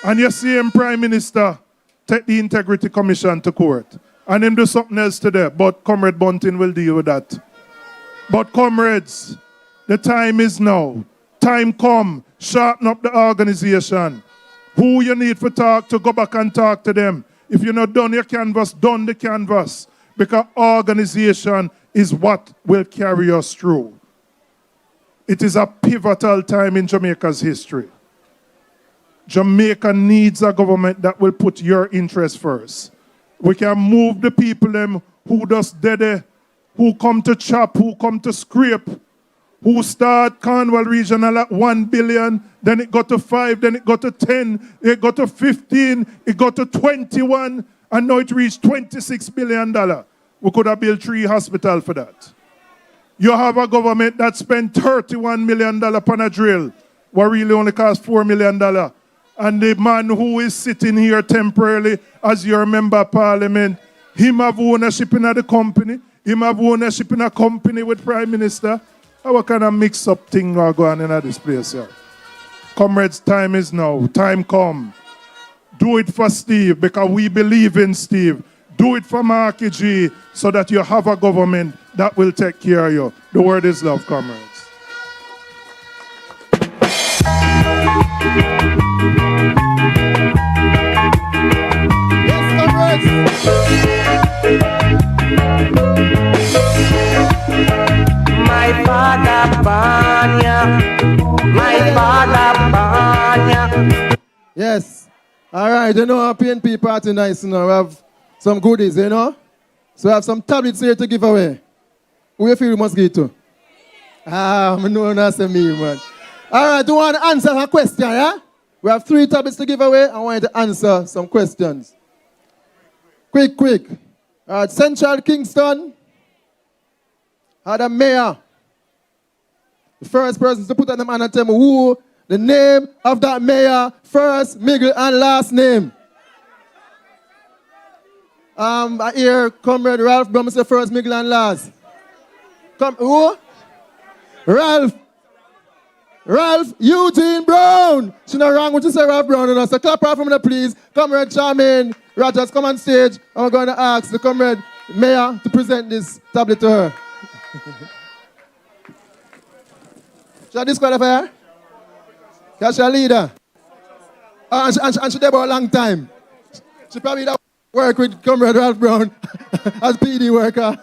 And you see him prime minister take the integrity commission to court and him do something else today, but Comrade Bunting will deal with that. But comrades, the time is now. Time come. Sharpen up the organization. Who you need to talk to, go back and talk to them. If you're not done your canvas, done the canvas. Because organization is what will carry us through. It is a pivotal time in Jamaica's history. Jamaica needs a government that will put your interests first. We can move the people them who just dead, who come to chop, who come to scrape, who start Cornwall Regional at 1 billion, then it got to 5, then it got to 10, it got to 15, it got to 21, and now it reached $26 billion. We could have built 3 hospitals for that. You have a government that spent $31 million on a drill, what really only cost $4 million. And the man who is sitting here temporarily as your member of parliament, him have ownership in the company, him have ownership in a company with Prime Minister. What kind of mix-up thing are going on in this place here? Comrades, time is now. Time come. Do it for Steve because we believe in Steve. Do it for Marky G so that you have a government that will take care of you. The word is love, comrades. Yes, comrades. My father Banya, my father Banya. Yes. All right, you know our PNP party nice, you know. We have some goodies, you know. So we have some tablets here to give away. Who you feel you must give it to? I know that's me, man. All right, do you want to answer a question, yeah? We have 3 tablets to give away. I want you to answer some questions. Quick. All right, Central Kingston had a mayor. The first person to put on the man and tell me who the name of that mayor, first, middle, and last name. I hear Comrade Ralph Brown say first, middle, and last. Who? Ralph Eugene Brown. She's not wrong what you say, Ralph Brown. So clap out for me, please. Comrade Charmaine Rogers, come on stage. I'm going to ask the Comrade Mayor to present this tablet to her. Should I disqualify her? Because she's a leader. And she's there for a long time. She probably don't work with Comrade Ralph Brown as PD worker.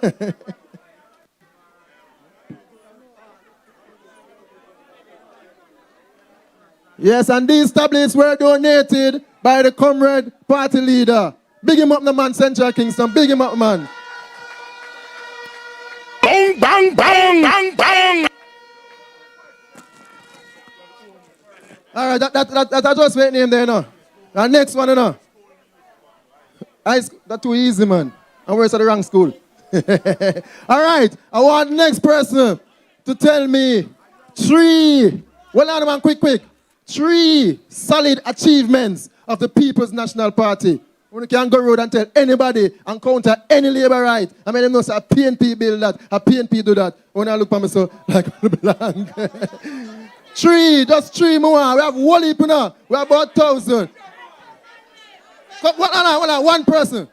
Yes, and these tablets were donated by the Comrade party leader. Big him up, the man, Central Kingston. Big him up, man. Bang, bang, bang, bang, bang. All right, that just wait name there, no. The next one, you know. That's too easy, man. And we're at the wrong school. All right, I want the next person to tell me 3. Well, on, man, quick. 3 solid achievements of the People's National Party. We can go road and tell anybody and counter any Labourite. I mean, them know say a PNP build that, a PNP do that. When I look at me so like blank. 3, just 3 more. We have one heap now. We have about 1,000. Hold on, 1 person.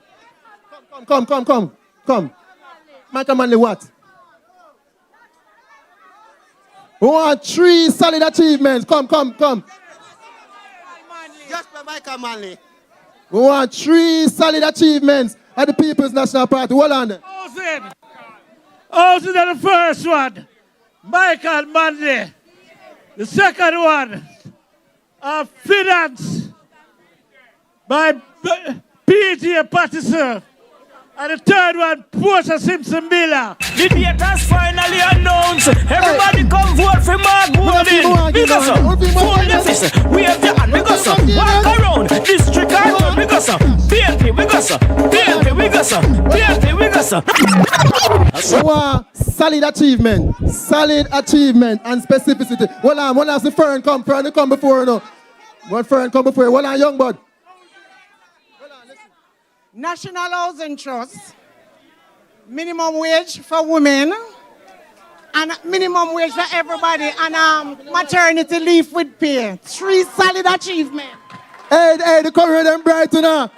Come. Michael Manley, what? We want 3 solid achievements. Come. Just for Michael Manley. We want 3 solid achievements at the People's National Party. Hold on. Housing is the first one. Michael Manley. The second one. Finance by PJ Patterson. And the third one, Portia Simpson Miller. The date has finally announced. Everybody come vote for Mark Golding. Because four leftists, we have the hand. Because walk around district and because PNP, because PNP, because PNP, because. So solid achievement and specificity. Hold on, the Fern come before, you know. One Fern come before, hold on, young bud. National Housing Trust, minimum wage for women, and minimum wage for everybody, and maternity leave with pay. 3 solid achievements. Hey, the Comrade and Brighton.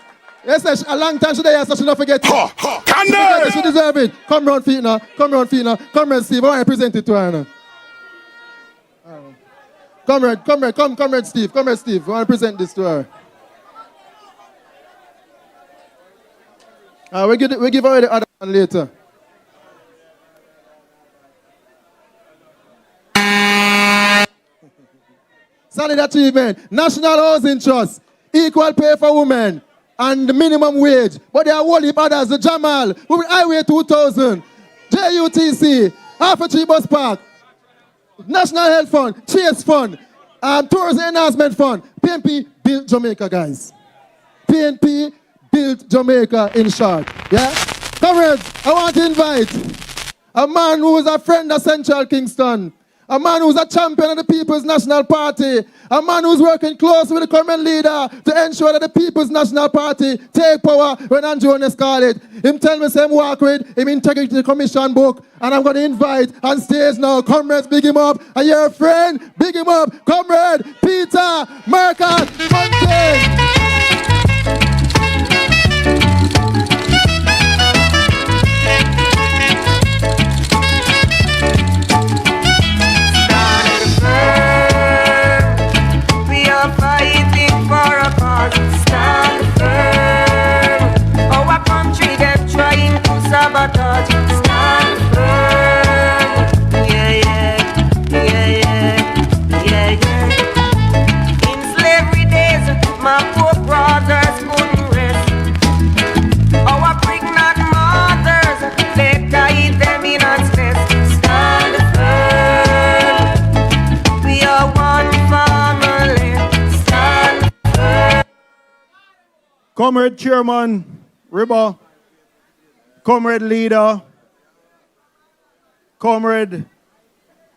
Yes, sir, a long time today, so she don't forget it. She deserve it. Come round, Fina. Come round, Fina. Come round, Steve. I want to present it to her now. Comrade Steve. Comrade Steve. I want to present this to her. We give her the other one later. Solid achievement. National Housing Trust. Equal pay for women. And the minimum wage. But there are whole heap others. The Jamal. Highway 2000. JUTC. Half a Tree Bus Park. National Health Fund. Chase Fund. Tourism Enhancement Fund. PNP built Jamaica, guys. PNP built Jamaica, in short. Yeah? Comrades, I want to invite a man who is a friend of Central Kingston, a man who's a champion of the People's National Party, a man who's working close with the current leader to ensure that the People's National Party take power when Andrew Jones call it. Him tell me same walk with him Integrity Commission book, and I'm going to invite on stage now, comrades, big him up, and your friend, big him up, comrade Peter Marcus Fontaine. Stand firm. Our country, them trying to sabotage. Stand firm. Yeah. In slavery days, my poor brothers couldn't rest. Our pregnant mothers, they died them in unstress. Stand firm. We are one family. Stand firm. Comrade Chairman Ribba, Comrade Leader, Comrade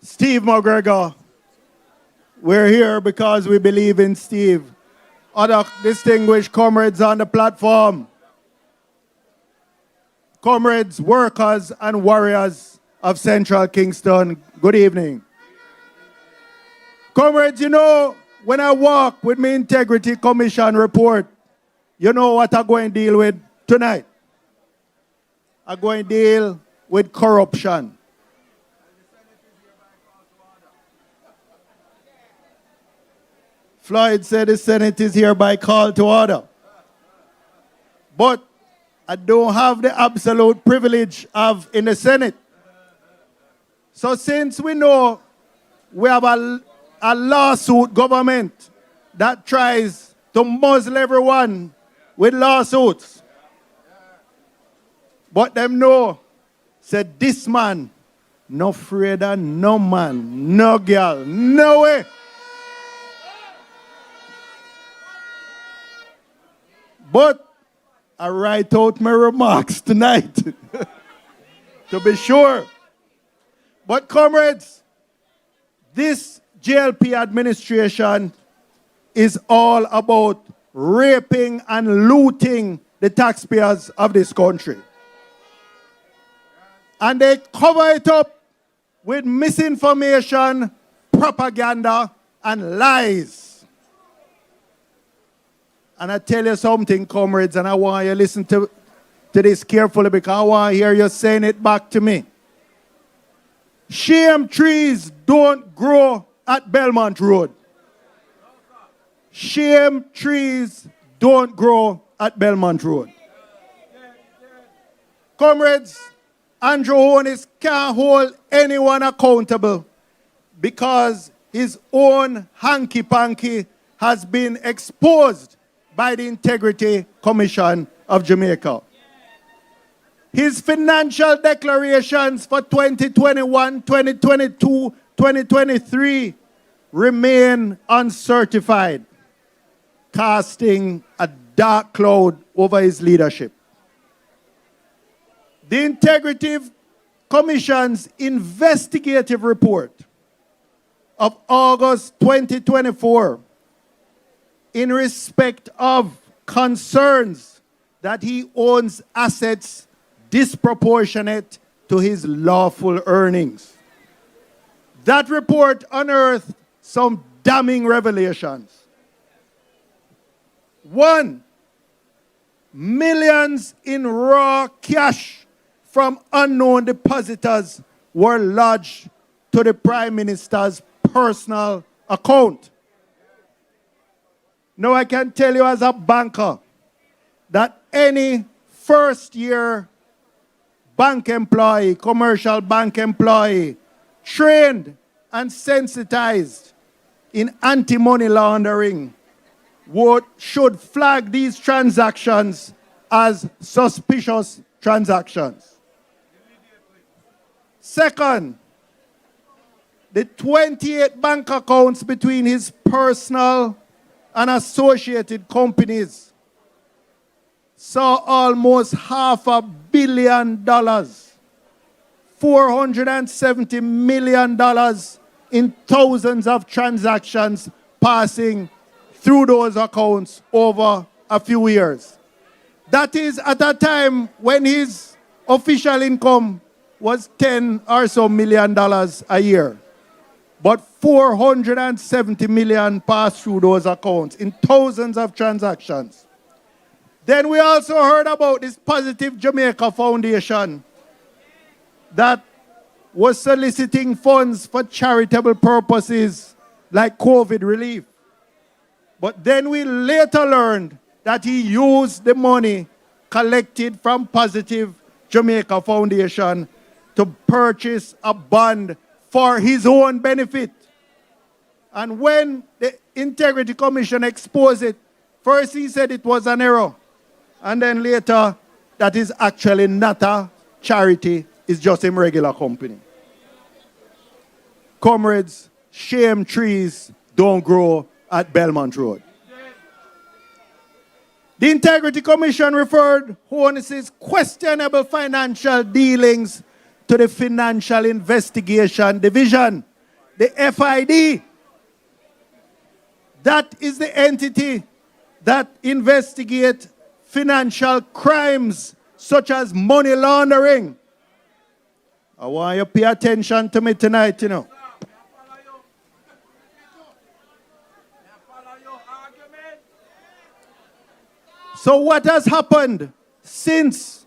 Steve McGregor. We're here because we believe in Steve. Other distinguished comrades on the platform, comrades, workers and warriors of Central Kingston, good evening. Comrades, you know, when I walk with my Integrity Commission report, you know what I'm going to deal with tonight? I'm going to deal with corruption. Floyd said the Senate is hereby called to order. But I don't have the absolute privilege of in the Senate. So since we know we have a lawsuit government that tries to muzzle everyone with lawsuits, but them know, said this man, no afraid of no man, no girl, no way. But I write out my remarks tonight, to be sure. But comrades, this JLP administration is all about raping and looting the taxpayers of this country. And they cover it up with misinformation, propaganda, and lies. And I tell you something, comrades, and I want you to listen to this carefully because I want to hear you saying it back to me. Shame trees don't grow at Belmont Road. Shame trees don't grow at Belmont Road. Comrades, Andrew Jones can't hold anyone accountable because his own hanky-panky has been exposed by the Integrity Commission of Jamaica. His financial declarations for 2021, 2022, 2023 remain uncertified, casting a dark cloud over his leadership. The Integrity Commission's investigative report of August 2024 in respect of concerns that he owns assets disproportionate to his lawful earnings. That report unearthed some damning revelations. One, millions in raw cash from unknown depositors were lodged to the Prime Minister's personal account. Now I can tell you as a banker that any first-year bank employee, commercial bank employee, trained and sensitized in anti-money laundering should flag these transactions as suspicious transactions. Second, the 28 bank accounts between his personal and associated companies saw almost $500 million, $470 million in thousands of transactions passing through those accounts over a few years. That is at a time when his official income was $10 or so million a year. But 470 million passed through those accounts in thousands of transactions. Then we also heard about this Positive Jamaica Foundation that was soliciting funds for charitable purposes like COVID relief. But then we later learned that he used the money collected from Positive Jamaica Foundation to purchase a bond for his own benefit. And when the Integrity Commission exposed it, first he said it was an error. And then later, that is actually not a charity, it's just a regular company. Comrades, shame trees don't grow at Belmont Road. The Integrity Commission referred Honus's questionable financial dealings to the Financial Investigation Division, the FID. That is the entity that investigates financial crimes such as money laundering. I want you to pay attention to me tonight, you know. So what has happened since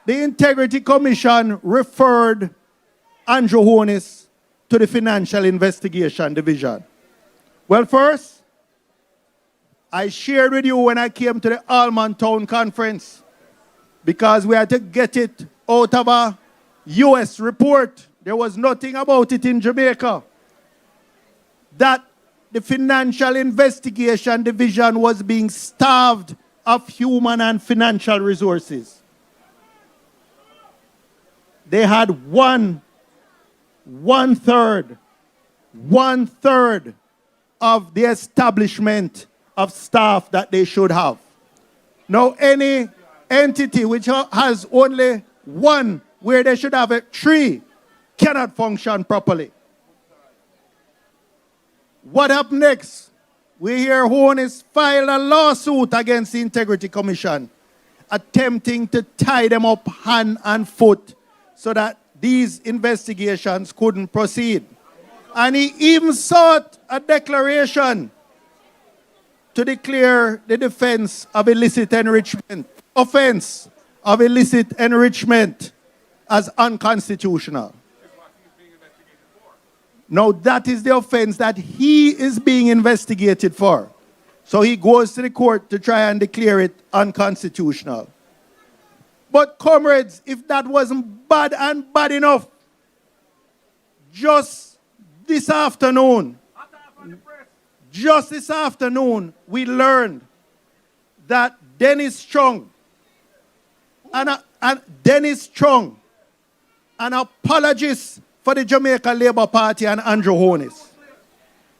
the Integrity Commission referred Andrew Honus to the Financial Investigation Division? Well, first, I shared with you when I came to the Allman Town Conference, because we had to get it out of a US report. There was nothing about it in Jamaica. That the Financial Investigation Division was being starved of human and financial resources. They had one third of the establishment of staff that they should have. Now, any entity which has only one where they should have three cannot function properly. What happened next? We hear Honus filed a lawsuit against the Integrity Commission, attempting to tie them up hand and foot so that these investigations couldn't proceed. And he even sought a declaration to declare the offense of illicit enrichment as unconstitutional. Now that is the offense that he is being investigated for. So he goes to the court to try and declare it unconstitutional. But comrades, if that wasn't bad and bad enough, just this afternoon, we learned that Dennis Strong, an apologist for the Jamaica Labour Party and Andrew Honus,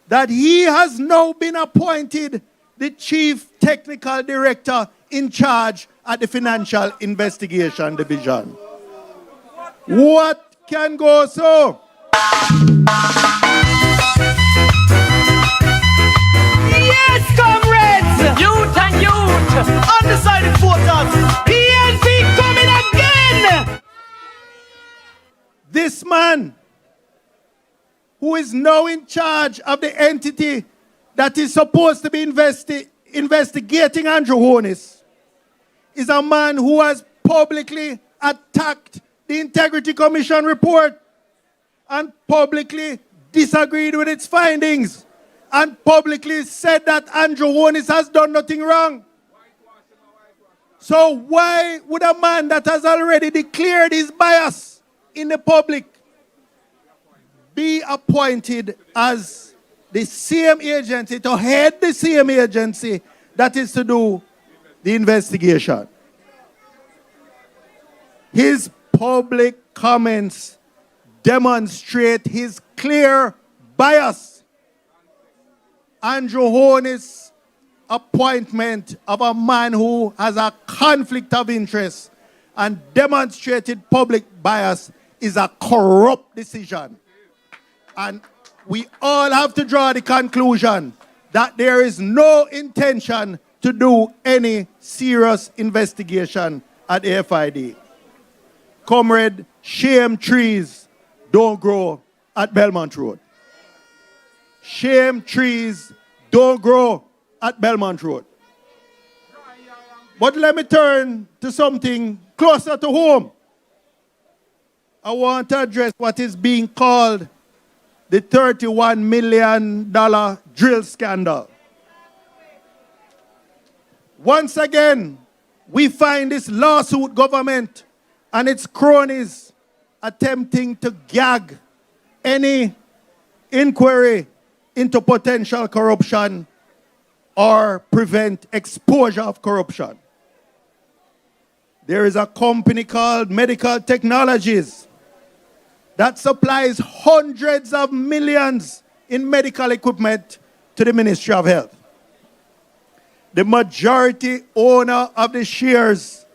that he has now been appointed the Chief Technical Director in charge at the Financial Investigation Division. What can go so? Yes, comrades! Youth and youth! Undecided voters! PNP coming again! This man, who is now in charge of the entity that is supposed to be investigating Andrew Honus, is a man who has publicly attacked the Integrity Commission report and publicly disagreed with its findings and publicly said that Andrew Holness has done nothing wrong. So why would a man that has already declared his bias in the public be appointed as the same agency, to head the same agency that is to do the investigation? His public comments demonstrate his clear bias. Andrew Holness' appointment of a man who has a conflict of interest and demonstrated public bias is a corrupt decision. And we all have to draw the conclusion that there is no intention to do any serious investigation at the FID. Comrade, shame trees don't grow at Belmont Road. Shame trees don't grow at Belmont Road. But let me turn to something closer to home. I want to address what is being called the $31 million drill scandal. Once again, we find this lawsuit government and its cronies attempting to gag any inquiry into potential corruption or prevent exposure of corruption. There is a company called Medical Technologies that supplies hundreds of millions in medical equipment to the Ministry of Health. The majority owner of the shares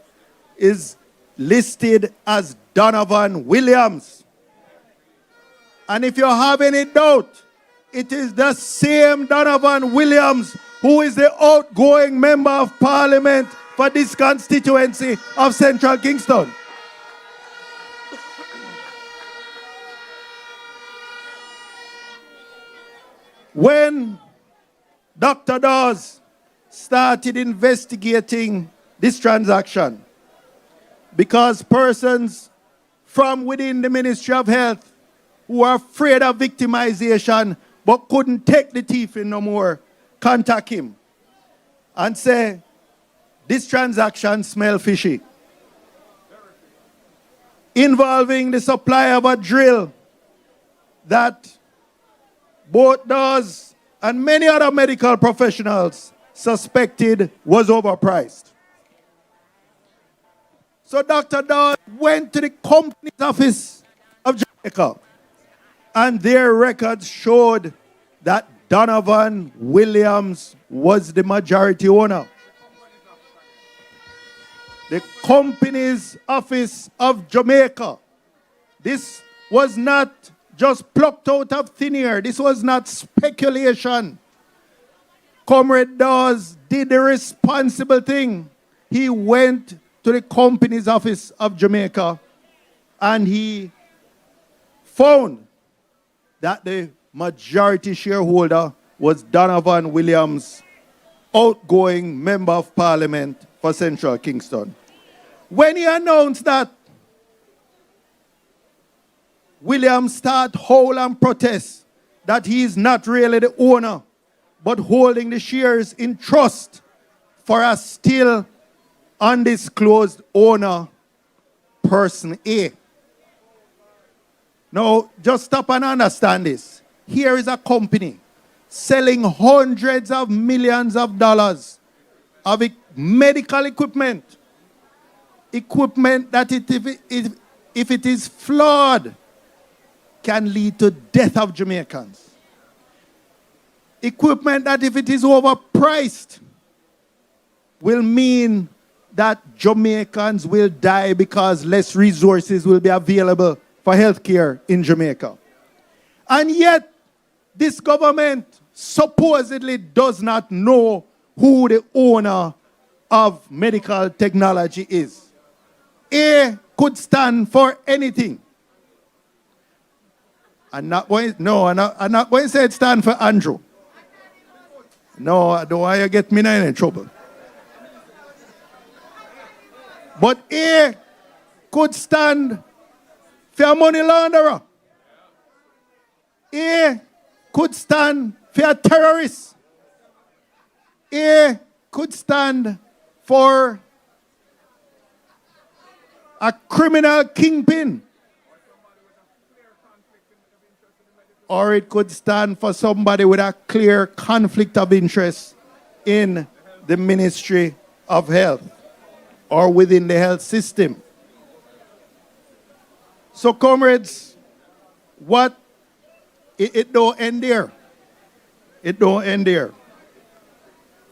is listed as Donovan Williams. And if you have any doubt, it is the same Donovan Williams who is the outgoing member of Parliament for this constituency of Central Kingston. When Dr. Dawes started investigating this transaction, because persons from within the Ministry of Health who are afraid of victimization but couldn't take the teeth in no more, contact him and say, this transaction smells fishy, involving the supply of a drill that both Dawes and many other medical professionals suspected was overpriced. So Dr. Dawes went to the company's office of Jamaica, and their records showed that Donovan Williams was the majority owner. The company's office of Jamaica. This was not just plucked out of thin air. This was not speculation. Comrade Dawes did the responsible thing. He went to the company's office of Jamaica and he found that the majority shareholder was Donovan Williams, outgoing member of Parliament for Central Kingston. When he announced that, Williams started howl and protest that he is not really the owner, but holding the shares in trust for a still undisclosed owner, person A. Now, just stop and understand this. Here is a company selling hundreds of millions of dollars of medical equipment. Equipment that if it is flawed, can lead to death of Jamaicans. Equipment that if it is overpriced will mean that Jamaicans will die because less resources will be available for healthcare in Jamaica. And yet, this government supposedly does not know who the owner of medical technology is. A could stand for anything. I'm not going to say it stand for Andrew. No, I don't want you to get me in trouble. But he could stand for a money launderer. He could stand for a terrorist. He could stand for a criminal kingpin. Or it could stand for somebody with a clear conflict of interest in the Ministry of Health or within the health system. So, comrades, it don't end there. It don't end there.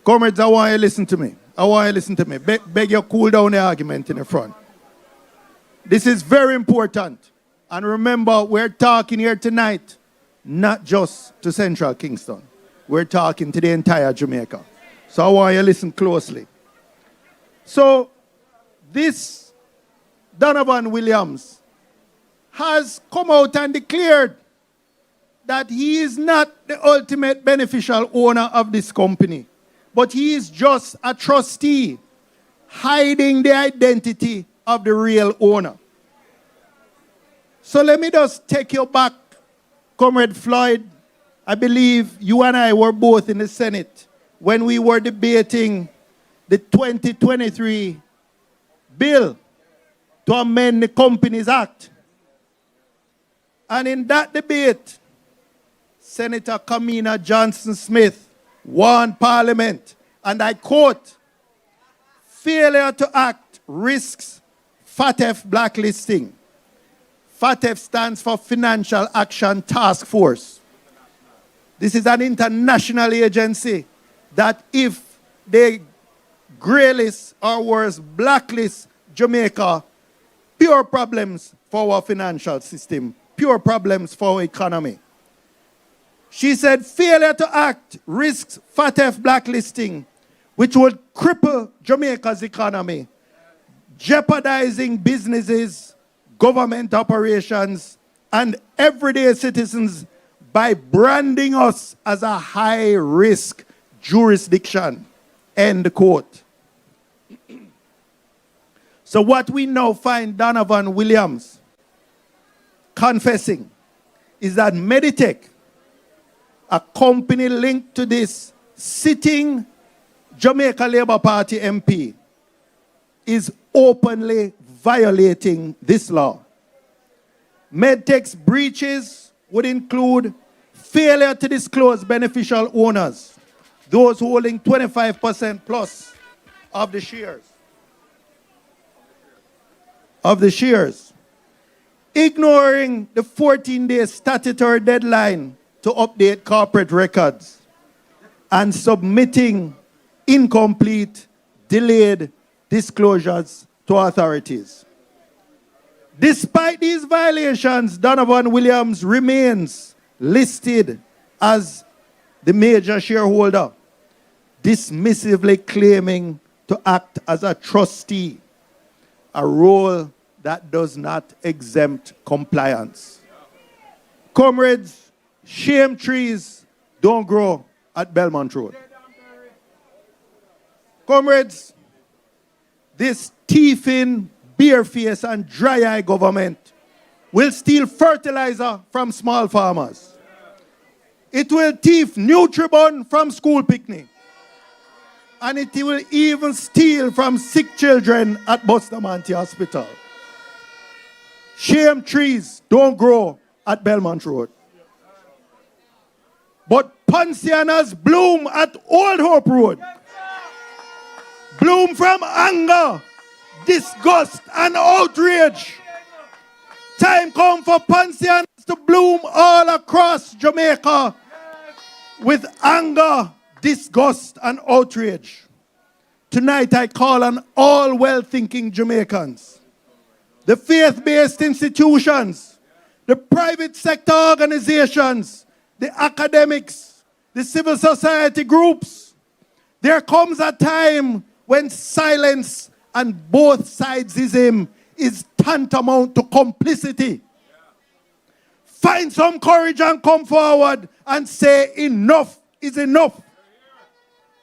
Comrades, I want you to listen to me. I want you to listen to me. Beg you cool down the argument in the front. This is very important. And remember, we're talking here tonight not just to Central Kingston. We're talking to the entire Jamaica. So I want you to listen closely. So this Donovan Williams has come out and declared that he is not the ultimate beneficial owner of this company, but he is just a trustee hiding the identity of the real owner. So let me just take you back, Comrade Floyd. I believe you and I were both in the Senate when we were debating the 2023 bill to amend the Companies Act. And in that debate, Senator Kamina Johnson-Smith warned Parliament, and I quote, "Failure to act risks FATF blacklisting." FATF stands for Financial Action Task Force. This is an international agency that if they graylist or worse blacklist Jamaica, pure problems for our financial system, pure problems for our economy. She said failure to act risks FATF blacklisting, which would cripple Jamaica's economy, jeopardizing businesses, government operations, and everyday citizens by branding us as a high-risk jurisdiction. End quote. So what we now find Donovan Williams confessing is that Meditech, a company linked to this sitting Jamaica Labour Party MP, is openly violating this law. Medtech's breaches would include failure to disclose beneficial owners, those holding 25% plus of the shares. Ignoring the 14-day statutory deadline to update corporate records, and submitting incomplete, delayed disclosures to authorities. Despite these violations, Donovan Williams remains listed as the major shareholder, dismissively claiming to act as a trustee, a role that does not exempt compliance. Comrades, shame trees don't grow at Belmont Road. Comrades, this thieving, bare-faced and dry-eye government will steal fertilizer from small farmers. It will thief Nutribun from school picnic. And it will even steal from sick children at Bustamante Hospital. Shame trees don't grow at Belmont Road. But Poncianas bloom at Old Hope Road. Bloom from anger, disgust, and outrage. Time come for Poncianas to bloom all across Jamaica with anger, disgust, and outrage. Tonight I call on all well-thinking Jamaicans, the faith-based institutions, the private sector organizations, the academics, the civil society groups. There comes a time when silence and both sidesism is tantamount to complicity. Find some courage and come forward and say enough is enough.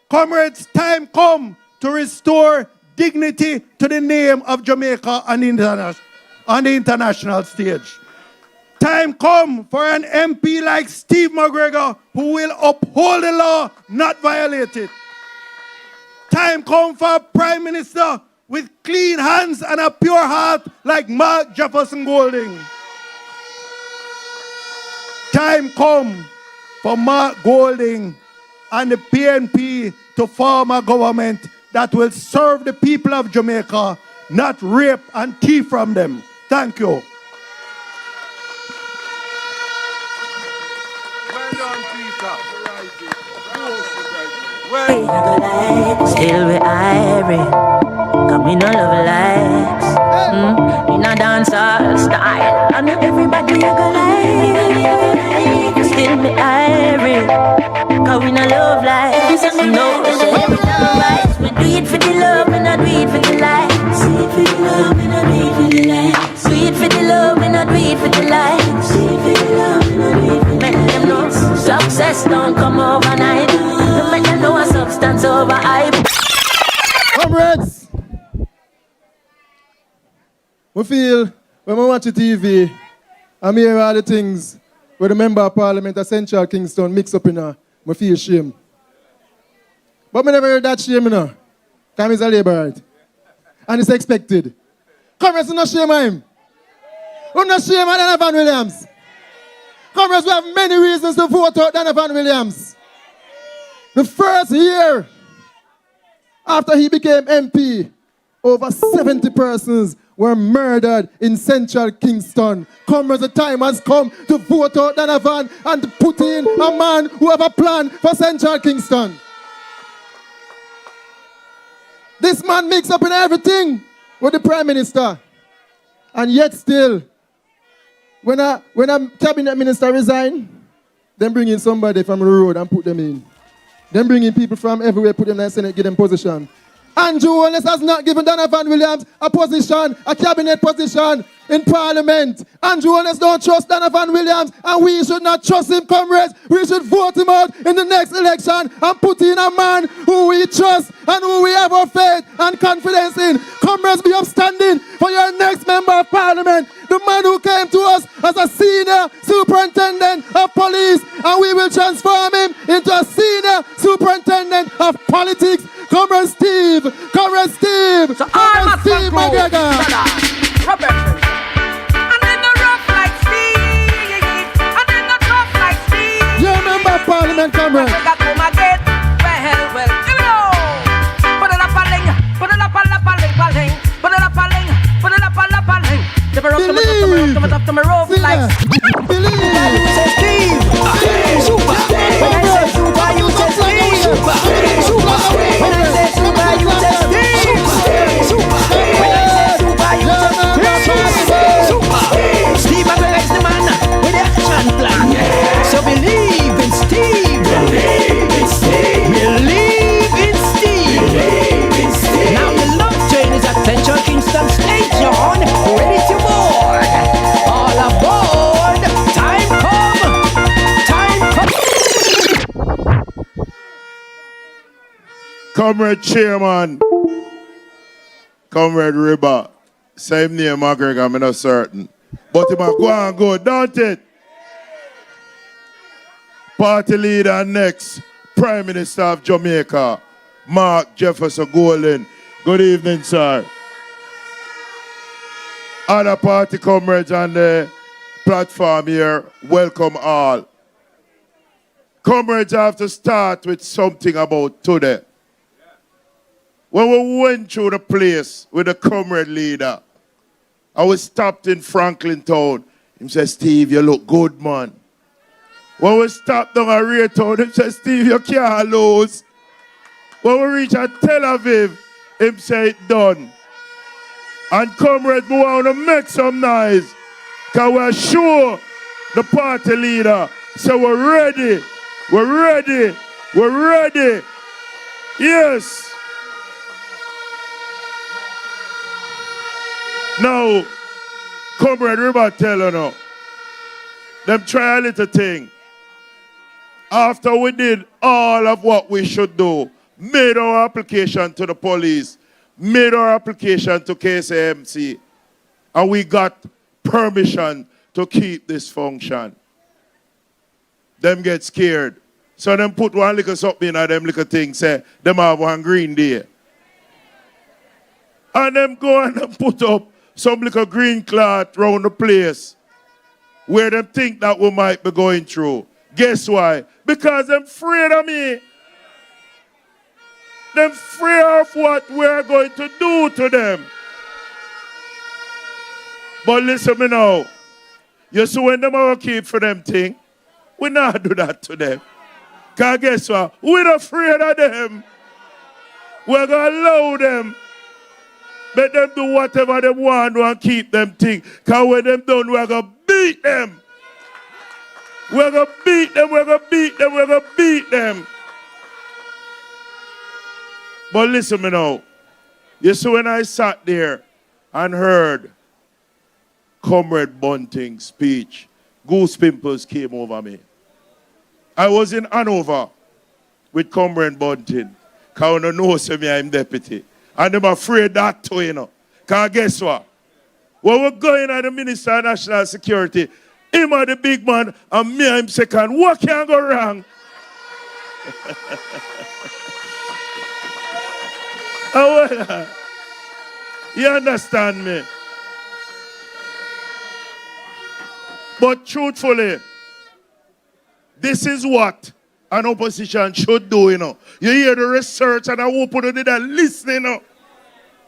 Comrades, time come to restore dignity to the name of Jamaica on the international stage. Time come for an MP like Steve McGregor who will uphold the law, not violate it. Time come for a Prime Minister with clean hands and a pure heart like Mark Jefferson Golding. Time come for Mark Golding and the PNP to form a government that will serve the people of Jamaica, not rape and thief from them. Thank you. Still we irie, cause me no love likes. In a dancehall style, and everybody a go like. Still me irie, cause we no love likes. No, we love likes. We do it for the love, we not do it for the likes. Do it for the love, we not do it for the likes. Do it for the love, we not do it for the likes. Do it for the love, we not do it for the likes. Make them know success don't come overnight. Don't make them know a substance over hype. Comrades, we feel when we watch the TV and hear all the things where the Member of Parliament of Central Kingston mix up in her, we feel shame. But we never heard that shame, you know. Because he's a Labourite. And it's expected. Comrades, we not shame him. We not shame Donovan Williams. Comrades, we have many reasons to vote out Donovan Williams. The first year after he became MP, over 70 persons were murdered in Central Kingston. Comrades, the time has come to vote out Donovan and to put in a man who have a plan for Central Kingston. This man mixes up in everything with the Prime Minister. And yet still, when a cabinet minister resign, then bring in somebody from the road and put them in. Then bring in people from everywhere, put them in the Senate, give them position. Andrew Holness has not given Donovan Williams a position, a cabinet position in Parliament. Andrew Holness don't trust Donovan Williams, and we should not trust him, comrades. We should vote him out in the next election and put in a man who we trust and who we have our faith and confidence in. Comrades, be upstanding for your next Member of Parliament, the man who came to us as a senior superintendent of police, and we will transform him into a senior superintendent of politics. Comrade Steve, Comrade Steve, so Comrade Steve McGregor. Robert. And then the rough like Steve, and then the tough like Steve. You Member of Parliament, comrade. Well, here we go. Put it up a ling, put it up a ling, put it up a ling, put it up a ling. To my rope like Believe. You say Steve, super. When I say super, you say Steve, super. When I say super, you say Steve, super. When I say super, you say super. Steve McGregor is the man with the action plan. So believe in Steve. Believe in Steve. Believe in Steve. Believe in Steve. Now the love train is at Central Kingston Station, ready to board. All aboard. Time come. Time come. Comrade Chairman, Comrade Ribber, same name McGregor, I'm not certain. But he might go and go, don't it? Party leader next, Prime Minister of Jamaica, Mark Jefferson Golding. Good evening, sir. Other party comrades on the platform here, welcome all. Comrades, I have to start with something about today. When we went through the place with the comrade leader, I was stopped in Franklin Town. He said, Steve, you look good, man. When we stopped down at Ray Town, he said, Steve, you can't lose. When we reach at Tel Aviv, he said, it's done. And comrades, we want to make some noise. Because we're sure the party leader said, we're ready. We're ready. We're ready. Yes. Now, Comrade Ribber tell you now, them try a little thing. After we did all of what we should do, made our application to the police, made our application to KSAMC, and we got permission to keep this function. Them get scared. So them put one little something in them little thing, say, them have one green day. And them go and put up some little green cloth around the place where them think that we might be going through. Guess why? Because them afraid of me. Them afraid of what we're going to do to them. But listen me now. You see when them are keep for them thing, we not do that to them. Because guess what? We're not afraid of them. We're going to allow them. Let them do whatever they want and keep them thing. Because when them done, we're going to beat them. We're going to beat them, we're going to beat them, we're going to beat them. But listen me now. You see when I sat there and heard Comrade Bunting's speech, goose pimples came over me. I was in Hanover with Comrade Bunting. Because I don't know me, I'm deputy. And I'm afraid that too, you know. Because guess what? When we're going at the Minister of National Security, him are the big man and me I'm second. What can go wrong? You understand me? But truthfully, this is what an opposition should do, you know. You hear the research and I hope you did that listening,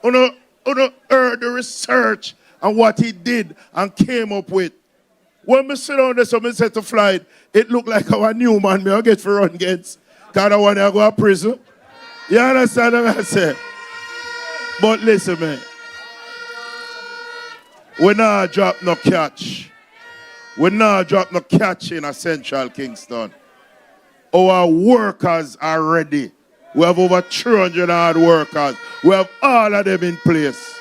you know. You heard the research and what he did and came up with. When we sit down there, so I said to flight, it looked like our new man, me I get for run gets. Because I want to go to prison. You understand what I say? But listen, man. We not drop no catch. We not drop no catch in a Central Kingston. Our workers are ready. We have over 300 hard workers. We have all of them in place.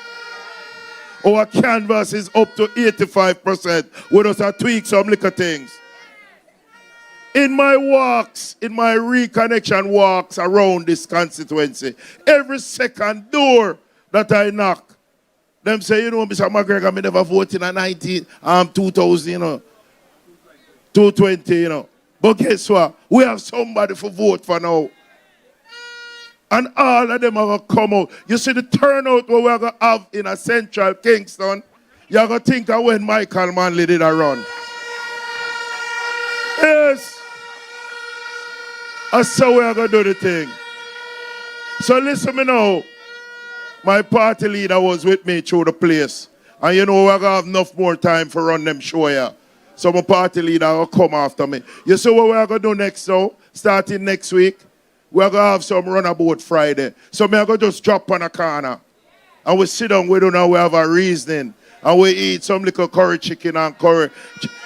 Our canvas is up to 85%. We just tweak some little things. In my walks, in my reconnection walks around this constituency, every second door that I knock, them say, you know, Mr. McGregor, I never voted in 2000, you know, 220, you know. But guess what? We have somebody for vote for now. And all of them are going to come out. You see the turnout what we're going to have in a Central Kingston, you're going to think of when Michael Manley did a run. Yes. That's how we're going to do the thing. So listen me now. My party leader was with me through the place. And you know we're going to have enough more time for run them show here. So my party leader will come after me. You see what we're going to do next now? Starting next week. We're going to have some runabout Friday. So we're going to just drop on a corner. And we sit down, we don't know, we have a reasoning. And we eat some little curry chicken and curry.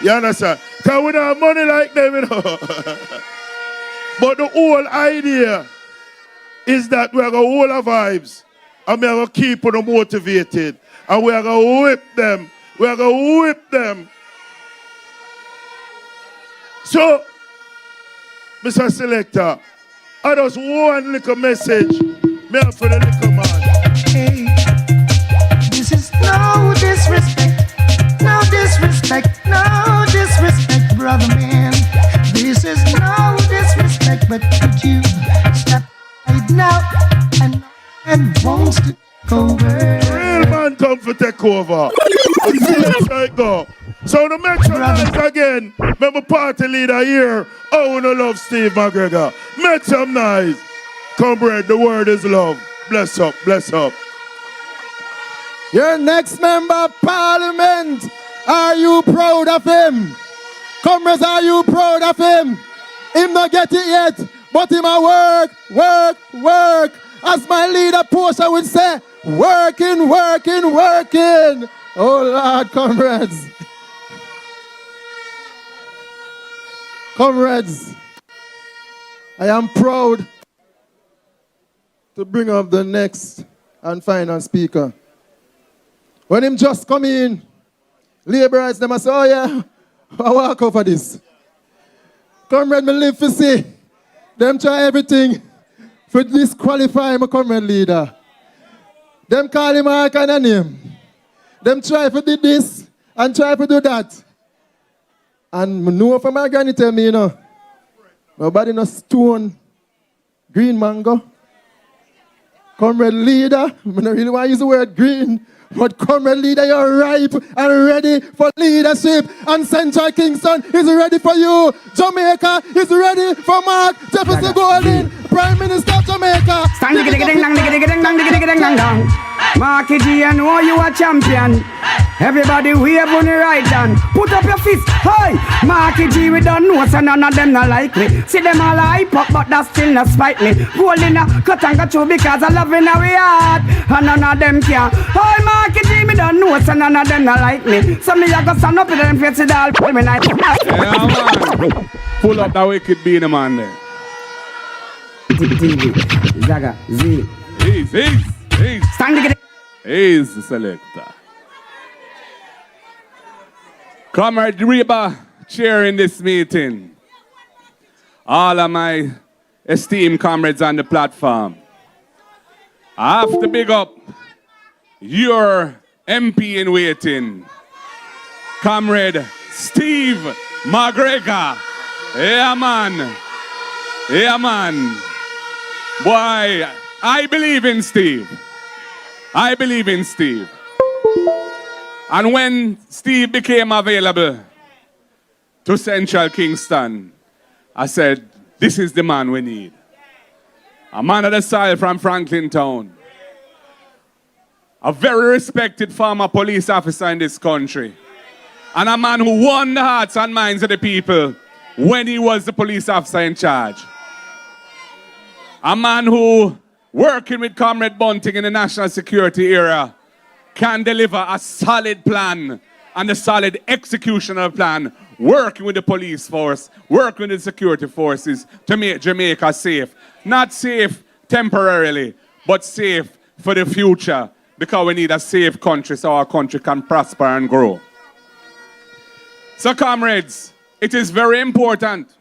You understand? Because we don't have money like them, you know. But the whole idea is that we're going to hold our vibes. And we're going to keep them motivated. And we're going to whip them. We're going to whip them. So, Mr. Selector, I just one little message. Me for the little man. Hey, this is no disrespect, no disrespect, no disrespect, brother man. This is no disrespect, but could you stop right now and wants to go over? Real man come for take over. Let's go. So to make sure noise again, remember party leader here, I want to love Steve McGregor. Make some noise. Comrade, the word is love. Bless up, bless up. Your next member of parliament, are you proud of him? Comrades, are you proud of him? Him not get it yet, but him a work, work, work. As my leader Portia would say, working, working, working. Oh Lord, comrades. Comrades, I am proud to bring up the next and final speaker. When him just come in, Labourites, them say, oh yeah, I walk over this. Comrade, me live to see. Them try everything for disqualify my comrade leader. Them call him all kind of name. Them try to do this and try to do that. And I know from my granny tell me, nobody no stone green mango. Comrade leader, I don't really want to use the word green, but comrade leader, you're ripe and ready for leadership. And Central Kingston is ready for you. Jamaica is ready for Mark Jefferson Golden, Prime Minister of Jamaica. Stand digga digga ding dang digga digga ding dang digga digga ding dang dang. Marky G, I know you a champion. Everybody wave on the right hand. Put up your fist. Hey, Marky G, we don't know, so none of them not like me. See them all hype up, but that still not spite me. Gold in a cut and cut you because I love in our heart. And none of them care. Hey, Marky G, me don't know, so none of them not like me. So me I go stand up in them face it all. Yeah, man. Pull up that wicked beanie man there. Zaga, Z. He's. Stand digga. He's the selector. Comrade Reba chairing this meeting. All of my esteemed comrades on the platform. I have to big up your MP in waiting, Comrade Steve McGregor. Yeah, man. Yeah, man. Boy, I believe in Steve. I believe in Steve. And when Steve became available to Central Kingston, I said, this is the man we need. A man of the soil from Franklin Town. A very respected former police officer in this country. And a man who won the hearts and minds of the people when he was the police officer in charge. A man who, working with Comrade Bunting in the national security era, can deliver a solid plan and a solid execution of a plan, working with the police force, working with the security forces to make Jamaica safe. Not safe temporarily, but safe for the future, because we need a safe country so our country can prosper and grow. So, comrades, it is very important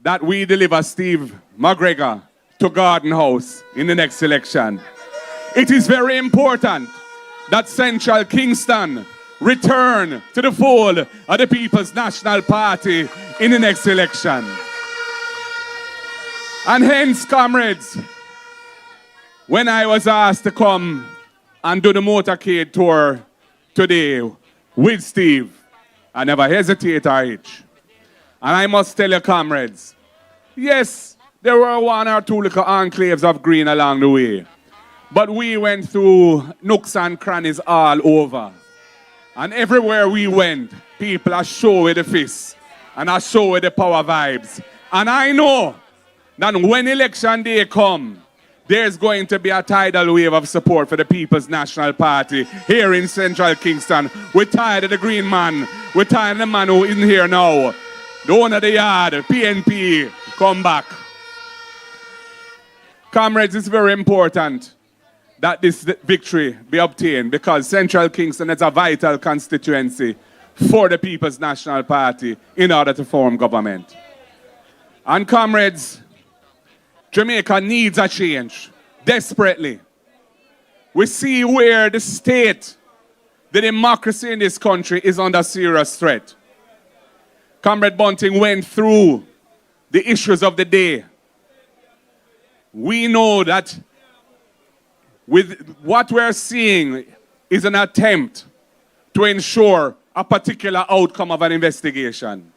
that we deliver Steve McGregor to Garden House in the next election. It is very important that Central Kingston return to the fold of the People's National Party in the next election. And hence, comrades, when I was asked to come and do the motorcade tour today with Steve, I never hesitate or itch. And I must tell you, comrades, yes, there were one or two little enclaves of green along the way. But we went through nooks and crannies all over. And everywhere we went, people are show with the fists and are show with the power vibes. And I know that when election day comes, there's going to be a tidal wave of support for the People's National Party here in Central Kingston. We're tired of the green man. We're tired of the man who isn't here now. The owner of the yard, PNP, come back. Comrades, it's very important that this victory be obtained because Central Kingston is a vital constituency for the People's National Party in order to form government. And comrades, Jamaica needs a change, desperately. We see where the state, the democracy in this country is under serious threat. Comrade Bunting went through the issues of the day. We know that with what we're seeing is an attempt to ensure a particular outcome of an investigation.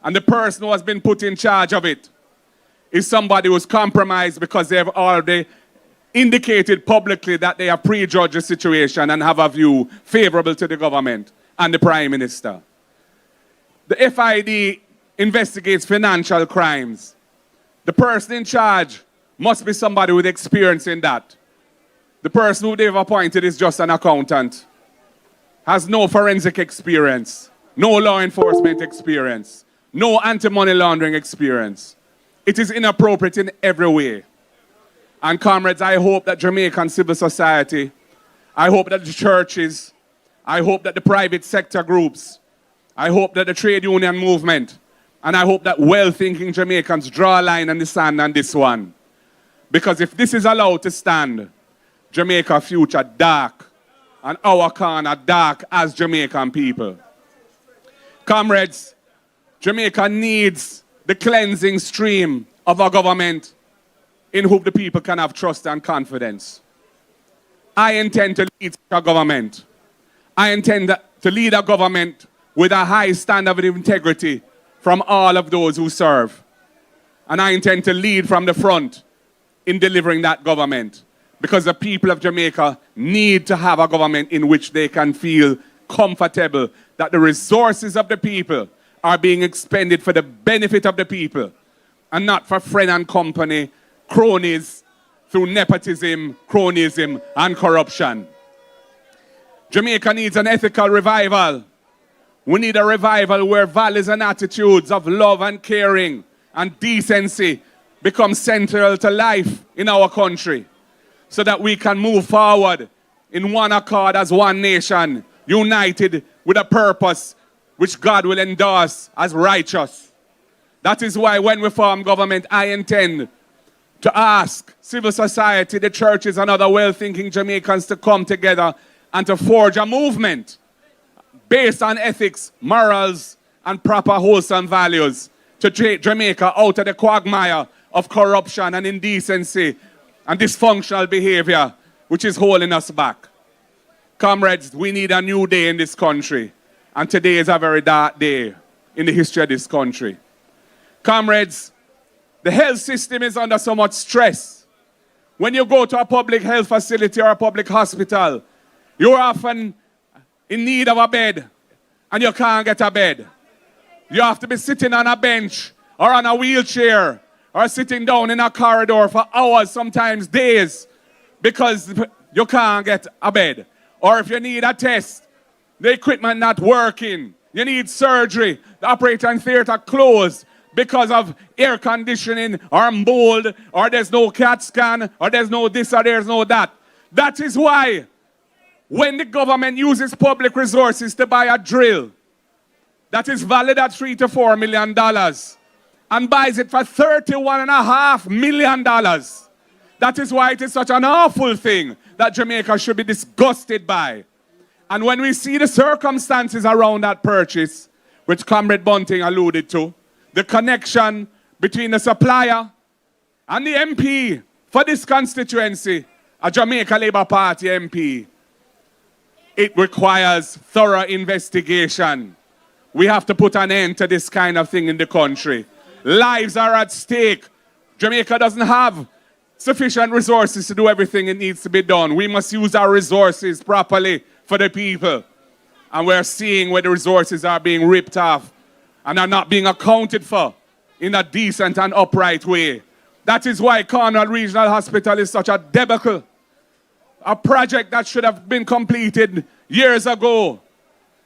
And the person who has been put in charge of it is somebody who's compromised because they have already indicated publicly that they have prejudged the situation and have a view favorable to the government and the Prime Minister. The FID investigates financial crimes. The person in charge must be somebody with experience in that. The person who they've appointed is just an accountant, has no forensic experience, no law enforcement experience, no anti-money laundering experience. It is inappropriate in every way. And comrades, I hope that Jamaican civil society, I hope that the churches, I hope that the private sector groups, I hope that the trade union movement, and I hope that well-thinking Jamaicans draw a line in the sand on this one. Because if this is allowed to stand, Jamaica future dark and our corner dark as Jamaican people. Comrades, Jamaica needs the cleansing stream of our government in whom the people can have trust and confidence. I intend to lead a government. I intend to lead a government with a high standard of integrity from all of those who serve. And I intend to lead from the front in delivering that government, because the people of Jamaica need to have a government in which they can feel comfortable that the resources of the people are being expended for the benefit of the people and not for friend and company, cronies, through nepotism, cronyism, and corruption. Jamaica needs an ethical revival. We need a revival where values and attitudes of love and caring and decency become central to life in our country, so that we can move forward in one accord as one nation, united with a purpose which God will endorse as righteous. That is why when we form government, I intend to ask civil society, the churches, and other well-thinking Jamaicans to come together and to forge a movement based on ethics, morals, and proper wholesome values to take Jamaica out of the quagmire of corruption and indecency and dysfunctional behavior which is holding us back. Comrades, we need a new day in this country, and today is a very dark day in the history of this country. Comrades, the health system is under so much stress. When you go to a public health facility or a public hospital, you're often in need of a bed and you can't get a bed. You have to be sitting on a bench or on a wheelchair or sitting down in a corridor for hours, sometimes days, because you can't get a bed. Or if you need a test, the equipment not working, you need surgery, the operating theater closed because of air conditioning or mold, or there's no CAT scan, or there's no this or there's no that. That is why when the government uses public resources to buy a drill that is valued at $3 to $4 million and buys it for $31.5 million, that is why it is such an awful thing that Jamaica should be disgusted by. And when we see the circumstances around that purchase, which Comrade Bunting alluded to, the connection between the supplier and the MP for this constituency, a Jamaica Labour Party MP, it requires thorough investigation. We have to put an end to this kind of thing in the country. Lives are at stake. Jamaica doesn't have sufficient resources to do everything it needs to be done. We must use our resources properly for the people. And we're seeing where the resources are being ripped off and are not being accounted for in a decent and upright way. That is why Cornwall Regional Hospital is such a debacle. A project that should have been completed years ago,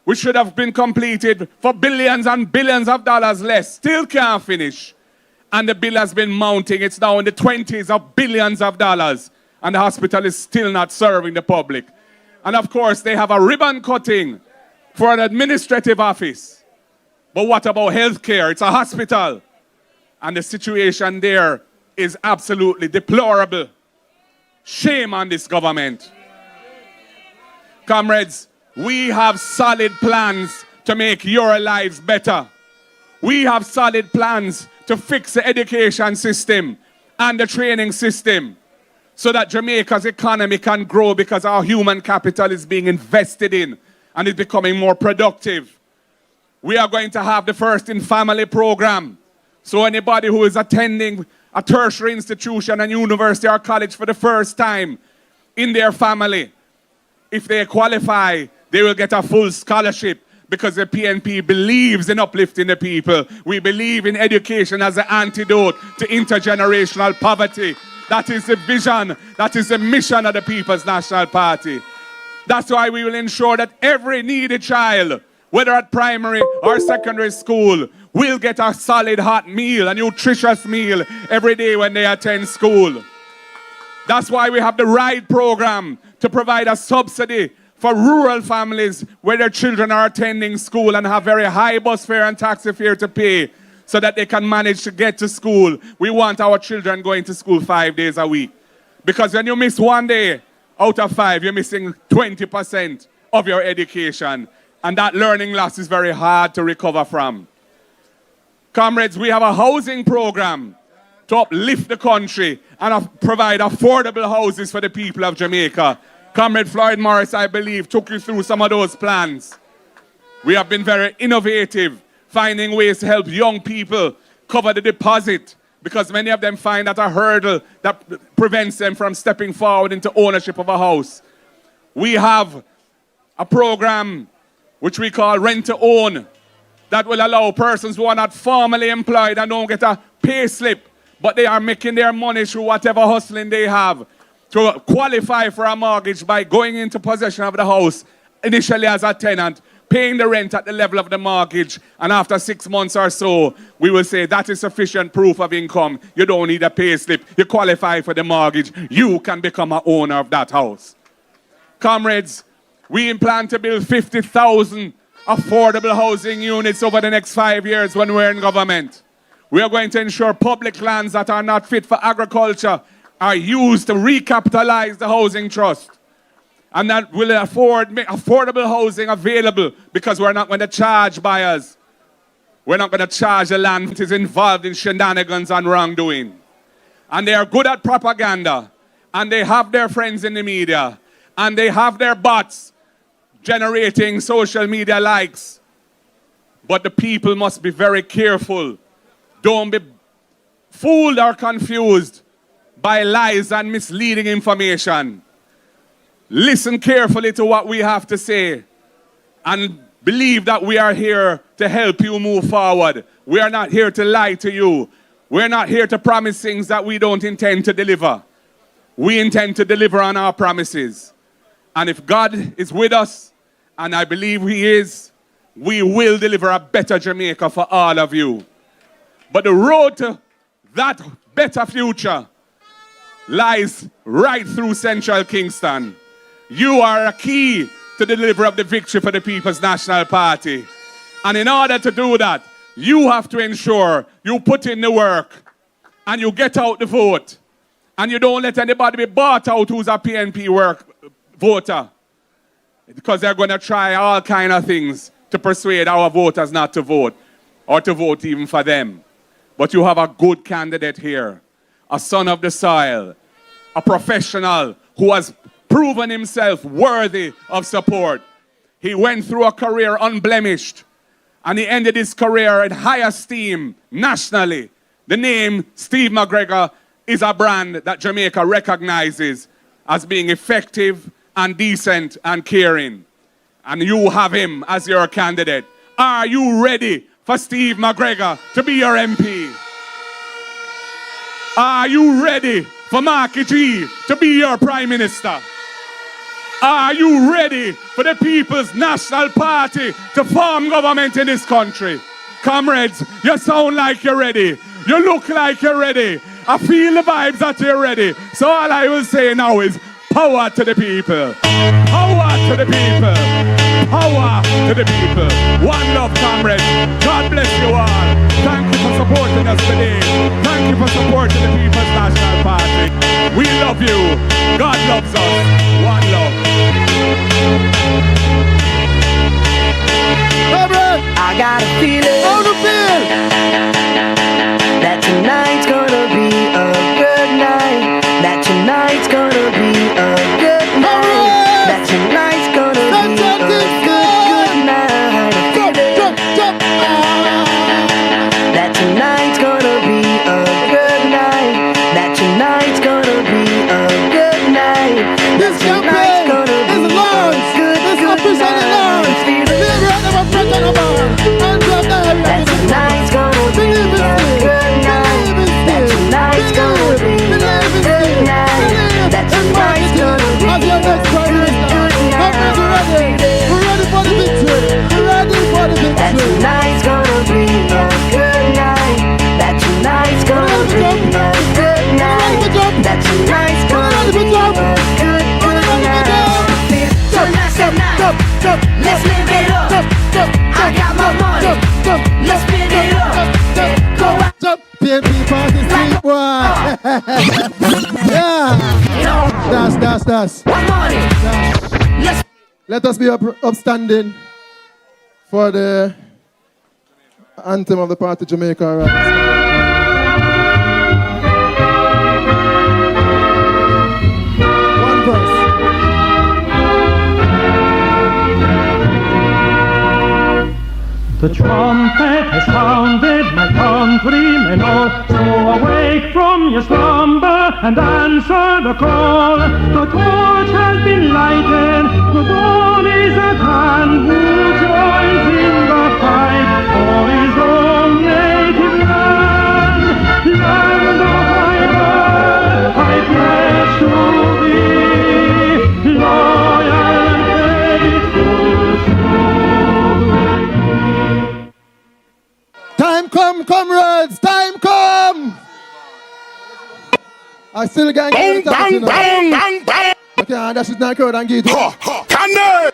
which should have been completed for billions and billions of dollars less, still can't finish. And the bill has been mounting. It's now in the 20s of billions of dollars. And the hospital is still not serving the public. And of course, they have a ribbon cutting for an administrative office. But what about healthcare? It's a hospital. And the situation there is absolutely deplorable. Shame on this government. Comrades, we have solid plans to make your lives better. We have solid plans to fix the education system and the training system so that Jamaica's economy can grow, because our human capital is being invested in and is becoming more productive. We are going to have the First in Family program. So anybody who is attending a tertiary institution and university or college for the first time in their family, if they qualify, they will get a full scholarship, because the PNP believes in uplifting the people. We believe in education as an antidote to intergenerational poverty. That is the vision, that is the mission of the People's National Party. That's why we will ensure that every needy child, whether at primary or secondary school, will get a solid hot meal, a nutritious meal every day when they attend school. That's why we have the RIDE program to provide a subsidy for rural families where their children are attending school and have very high bus fare and taxi fare to pay so that they can manage to get to school. We want our children going to school 5 days a week. Because when you miss one day out of 5, you're missing 20% of your education. And that learning loss is very hard to recover from. Comrades, we have a housing program to uplift the country and provide affordable houses for the people of Jamaica. Comrade Floyd Morris, I believe, took you through some of those plans. We have been very innovative, finding ways to help young people cover the deposit, because many of them find that a hurdle that prevents them from stepping forward into ownership of a house. We have a program which we call Rent to Own that will allow persons who are not formally employed and don't get a pay slip, but they are making their money through whatever hustling they have, to qualify for a mortgage by going into possession of the house, initially as a tenant, paying the rent at the level of the mortgage, and after 6 months or so, we will say that is sufficient proof of income. You don't need a pay slip. You qualify for the mortgage. You can become an owner of that house. Comrades, we plan to build 50,000 affordable housing units over the next 5 years when we're in government. We are going to ensure public lands that are not fit for agriculture are used to recapitalize the housing trust. And that will make affordable housing available, because we're not going to charge buyers. We're not going to charge the land that is involved in shenanigans and wrongdoing. And they are good at propaganda. And they have their friends in the media. And they have their bots generating social media likes. But the people must be very careful. Don't be fooled or confused by lies and misleading information. Listen carefully to what we have to say and believe that we are here to help you move forward. We are not here to lie to you. We're not here to promise things that we don't intend to deliver. We intend to deliver on our promises. And if God is with us, and I believe He is, we will deliver a better Jamaica for all of you. But the road to that better future lies right through Central Kingston. You are a key to the delivery of the victory for the People's National Party. And in order to do that, you have to ensure you put in the work and you get out the vote. And you don't let anybody be bought out who's a PNP voter. Because they're going to try all kind of things to persuade our voters not to vote, or to vote even for them. But you have a good candidate here, a son of the soil, a professional who has proven himself worthy of support. He went through a career unblemished, and he ended his career in high esteem nationally. The name Steve McGregor is a brand that Jamaica recognizes as being effective and decent and caring. And you have him as your candidate. Are you ready for Steve McGregor to be your MP? Are you ready for Marky G to be your Prime Minister? Are you ready for the People's National Party to form government in this country? Comrades, you sound like you're ready. You look like you're ready. I feel the vibes that you're ready. So all I will say now is power to the people. Power to the people. Power to the people. One love, comrades. God bless you all. Thank you for supporting us today. Thank you for supporting the People's National Party. We love you. God loves us. One love. I got a feeling. How to feel? That tonight's gonna be a good night. That tonight's gonna be a good night. That tonight's gonna be a good night. That tonight's gonna be a good night. That tonight's gonna be a good night. That tonight's gonna be a good night. That tonight's gonna be a good night. That tonight's gonna be a good night. That tonight's gonna be a good night. We're ready for the victory. We're ready for the victory. That tonight's gonna be a good night. That tonight's gonna be a good night. That tonight's gonna be a good night. So let's live it up. I got my money. Let's spin it up. Go out. Jump, PNP party, street boy. Yeah. Das. Let us be upstanding for the anthem of the party, Jamaica. Right? One verse. The trumpet has sounded, my countrymen all, so awake from your slumber and answer the call. The torch has been lighted, the dawn is at hand. Who joins in the fight for his own native land? Land of my birth, I pledge to thee, loyal and faithful to Time come, comrades! Time come! I still can't get it. Okay, that shit not crowd and get it.